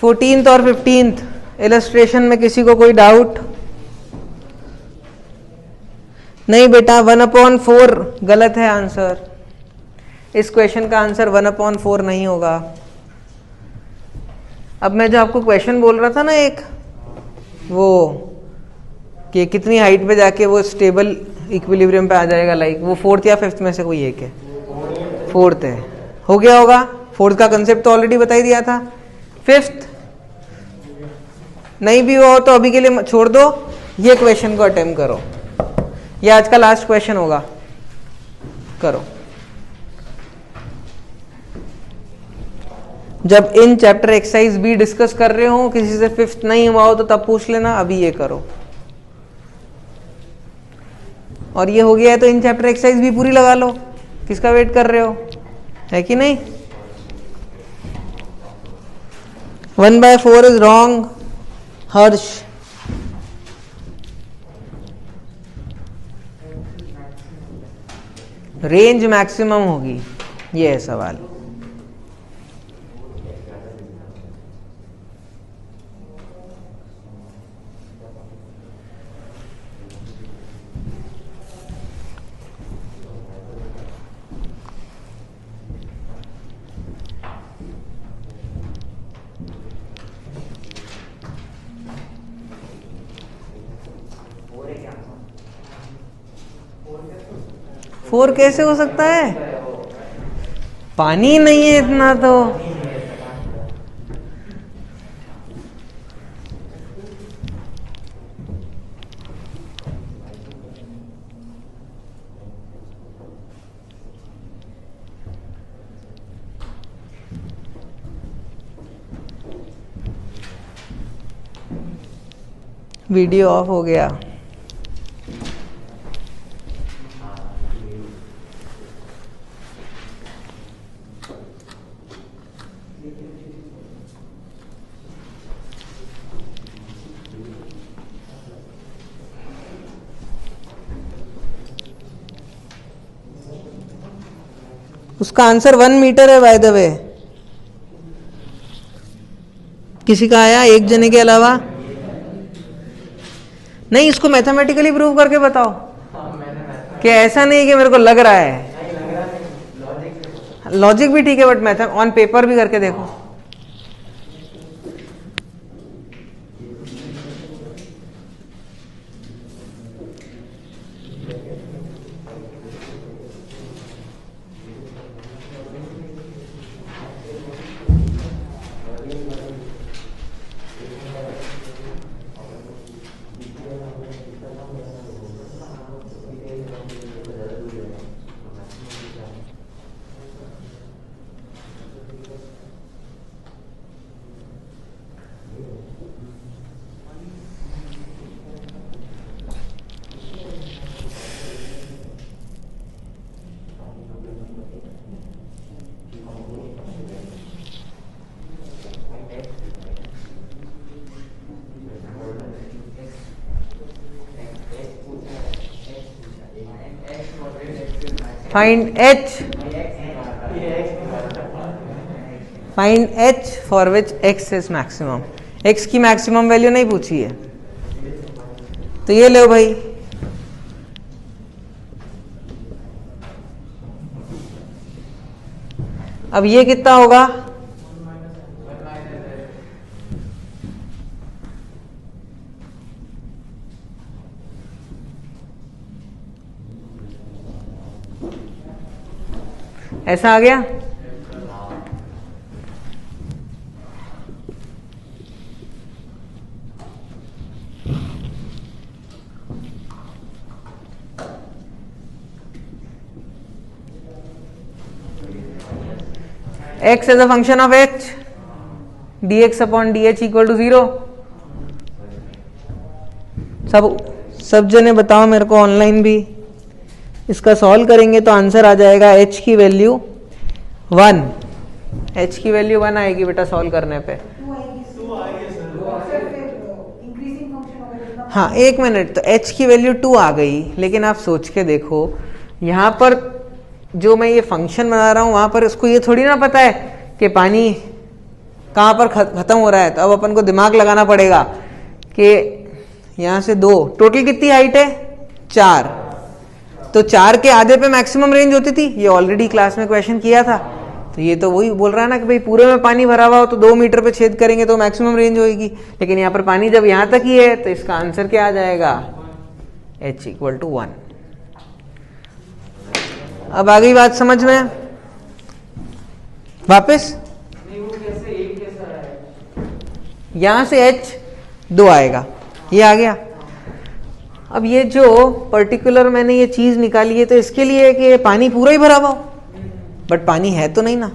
14th और 15th इलस्ट्रेशन में किसी को कोई डाउट? नहीं बेटा, 1/4 गलत है आंसर। इस क्वेश्चन का आंसर 1/4 नहीं होगा। अब मैं जो आपको क्वेश्चन बोल रहा था ना, एक वो कि कितनी हाइट पे जाके वो स्टेबल इक्विलिब्रियम पे आ जाएगा, लाइक वो 4th या 5th में से कोई एक है। 4th है, हो गया होगा। 4th का कंसेप्ट तो ऑलरेडी बता ही दिया था। 5th नहीं भी हो तो अभी के लिए छोड़ दो, ये क्वेश्चन को अटेम्प्ट करो, ये आज का लास्ट क्वेश्चन होगा, करो। जब इन चैप्टर एक्सरसाइज भी डिस्कस कर रहे हो, किसी से 5th नहीं हुआ हो तो तब पूछ लेना, अभी ये करो। और ये हो गया है तो इन चैप्टर एक्सरसाइज भी पूरी लगा लो, किसका वेट कर रहे हो, है कि नहीं? 1/4 is wrong Harsh. Range maximum होगी, ये है सवाल। फोर कैसे हो सकता है? पानी नहीं है इतना तो। वीडियो ऑफ हो गया। उसका आंसर 1 मीटर है बाय द वे। किसी का आया एक जने के अलावा? नहीं, इसको मैथमेटिकली प्रूव करके बताओ कि ऐसा नहीं कि मेरे को लग रहा है। लॉजिक भी ठीक है बट मैथ ऑन पेपर भी करके देखो। Find h. Find h for which x is maximum. x की मैक्सिमम वैल्यू नहीं पूछी है, तो ये लो भाई। अब ये कितना होगा? ऐसा आ गया। x as a function of h, dx upon dh equal to 0। सब जने बताओ मेरे को, ऑनलाइन भी इसका सॉल्व करेंगे तो आंसर आ जाएगा h की वैल्यू 1। h की वैल्यू 1 आएगी बेटा सॉल्व करने पे। हाँ एक मिनट, तो h की वैल्यू 2 आ गई, लेकिन आप सोच के देखो यहाँ पर जो मैं ये फंक्शन बना रहा हूँ वहां पर इसको ये थोड़ी ना पता है कि पानी कहाँ पर खत्म हो रहा है। तो अब अपन को दिमाग लगाना पड़ेगा कि यहाँ से 2, टोटल कितनी हाइट है? 4, तो 4 के आधे पे मैक्सिमम रेंज होती थी। ये ऑलरेडी क्लास में क्वेश्चन किया था। तो ये तो वही बोल रहा है ना कि भाई पूरे में पानी भरा हुआ हो तो 2 मीटर पे छेद करेंगे तो मैक्सिमम रेंज होगी, लेकिन यहाँ पर पानी जब यहाँ तक ही है तो इसका आंसर क्या आ जाएगा? h equal to 1। अब आ गई बात समझ में? वापस यहां से h 2 आएगा, ये आ गया। अब ये जो पर्टिकुलर मैंने ये चीज निकाली है तो इसके लिए कि पानी पूरा ही भरा हुआ हो, बट पानी है तो नहीं ना।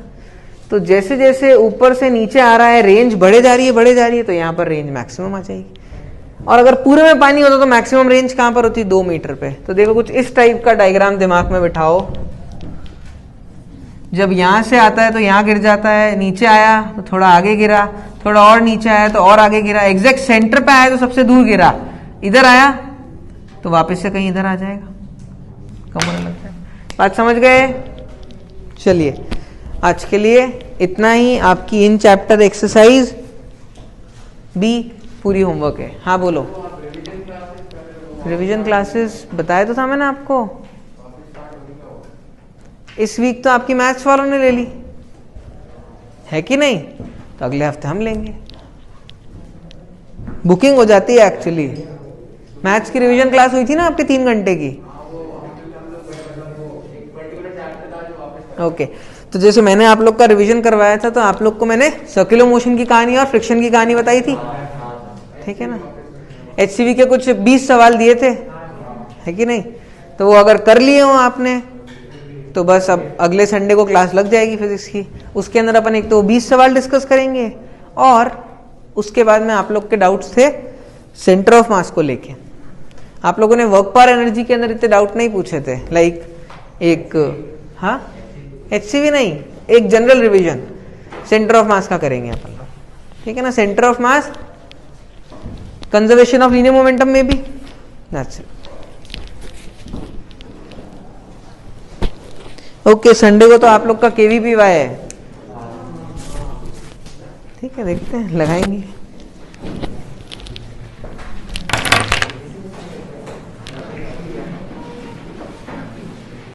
तो जैसे जैसे ऊपर से नीचे आ रहा है रेंज बढ़े जा रही है, तो यहाँ पर रेंज मैक्सिमम आ जाएगी। और अगर पूरे में पानी होता तो मैक्सिमम रेंज कहां पर होती? 2 मीटर पे। तो देखो कुछ इस टाइप का डायग्राम दिमाग में बिठाओ। जब यहां से आता है तो यहां गिर जाता है, नीचे आया तो थोड़ा आगे गिरा, थोड़ा और नीचे आया तो और आगे गिरा, एग्जैक्ट सेंटर पे आया तो सबसे दूर गिरा, इधर आया तो वापस से कहीं इधर आ जाएगा। कम होने लगता है। बात समझ गए? चलिए आज के लिए इतना ही। आपकी इन चैप्टर एक्सरसाइज बी पूरी होमवर्क है। हाँ बोलो। रिवीजन क्लासेस बताया तो था मैंने आपको। इस वीक तो आपकी मैथ्स वालों ने ले ली है कि नहीं? तो अगले हफ्ते हम लेंगे। बुकिंग हो जाती है एक्चुअली। मैथ्स की रिवीजन क्लास हुई थी ना आपके 3 घंटे की। ओके तो जैसे मैंने आप लोग का रिवीजन करवाया था तो आप लोग को मैंने सर्कुलर मोशन की कहानी और फ्रिक्शन की कहानी बताई थी, ठीक है ना। HCV के कुछ 20 सवाल दिए थे, है कि नहीं? तो वो अगर कर लिए हो आपने तो बस अब अगले संडे को क्लास लग जाएगी फिजिक्स की। उसके अंदर अपन एक तो 20 सवाल डिस्कस करेंगे और उसके बाद में आप लोग के डाउट्स थे सेंटर ऑफ मास को लेके। आप लोगों ने वर्क पावर एनर्जी के अंदर इतने डाउट नहीं पूछे थे, लाइक एक हाँ HCV नहीं, एक general revision centre of mass का करेंगे अपन लोग, ठीक है ना। Centre of mass, conservation of linear momentum में भी, दैट्स इट। ओके, संडे को तो आप लोग का KVPY है। ठीक है, देखते हैं, लगाएंगे।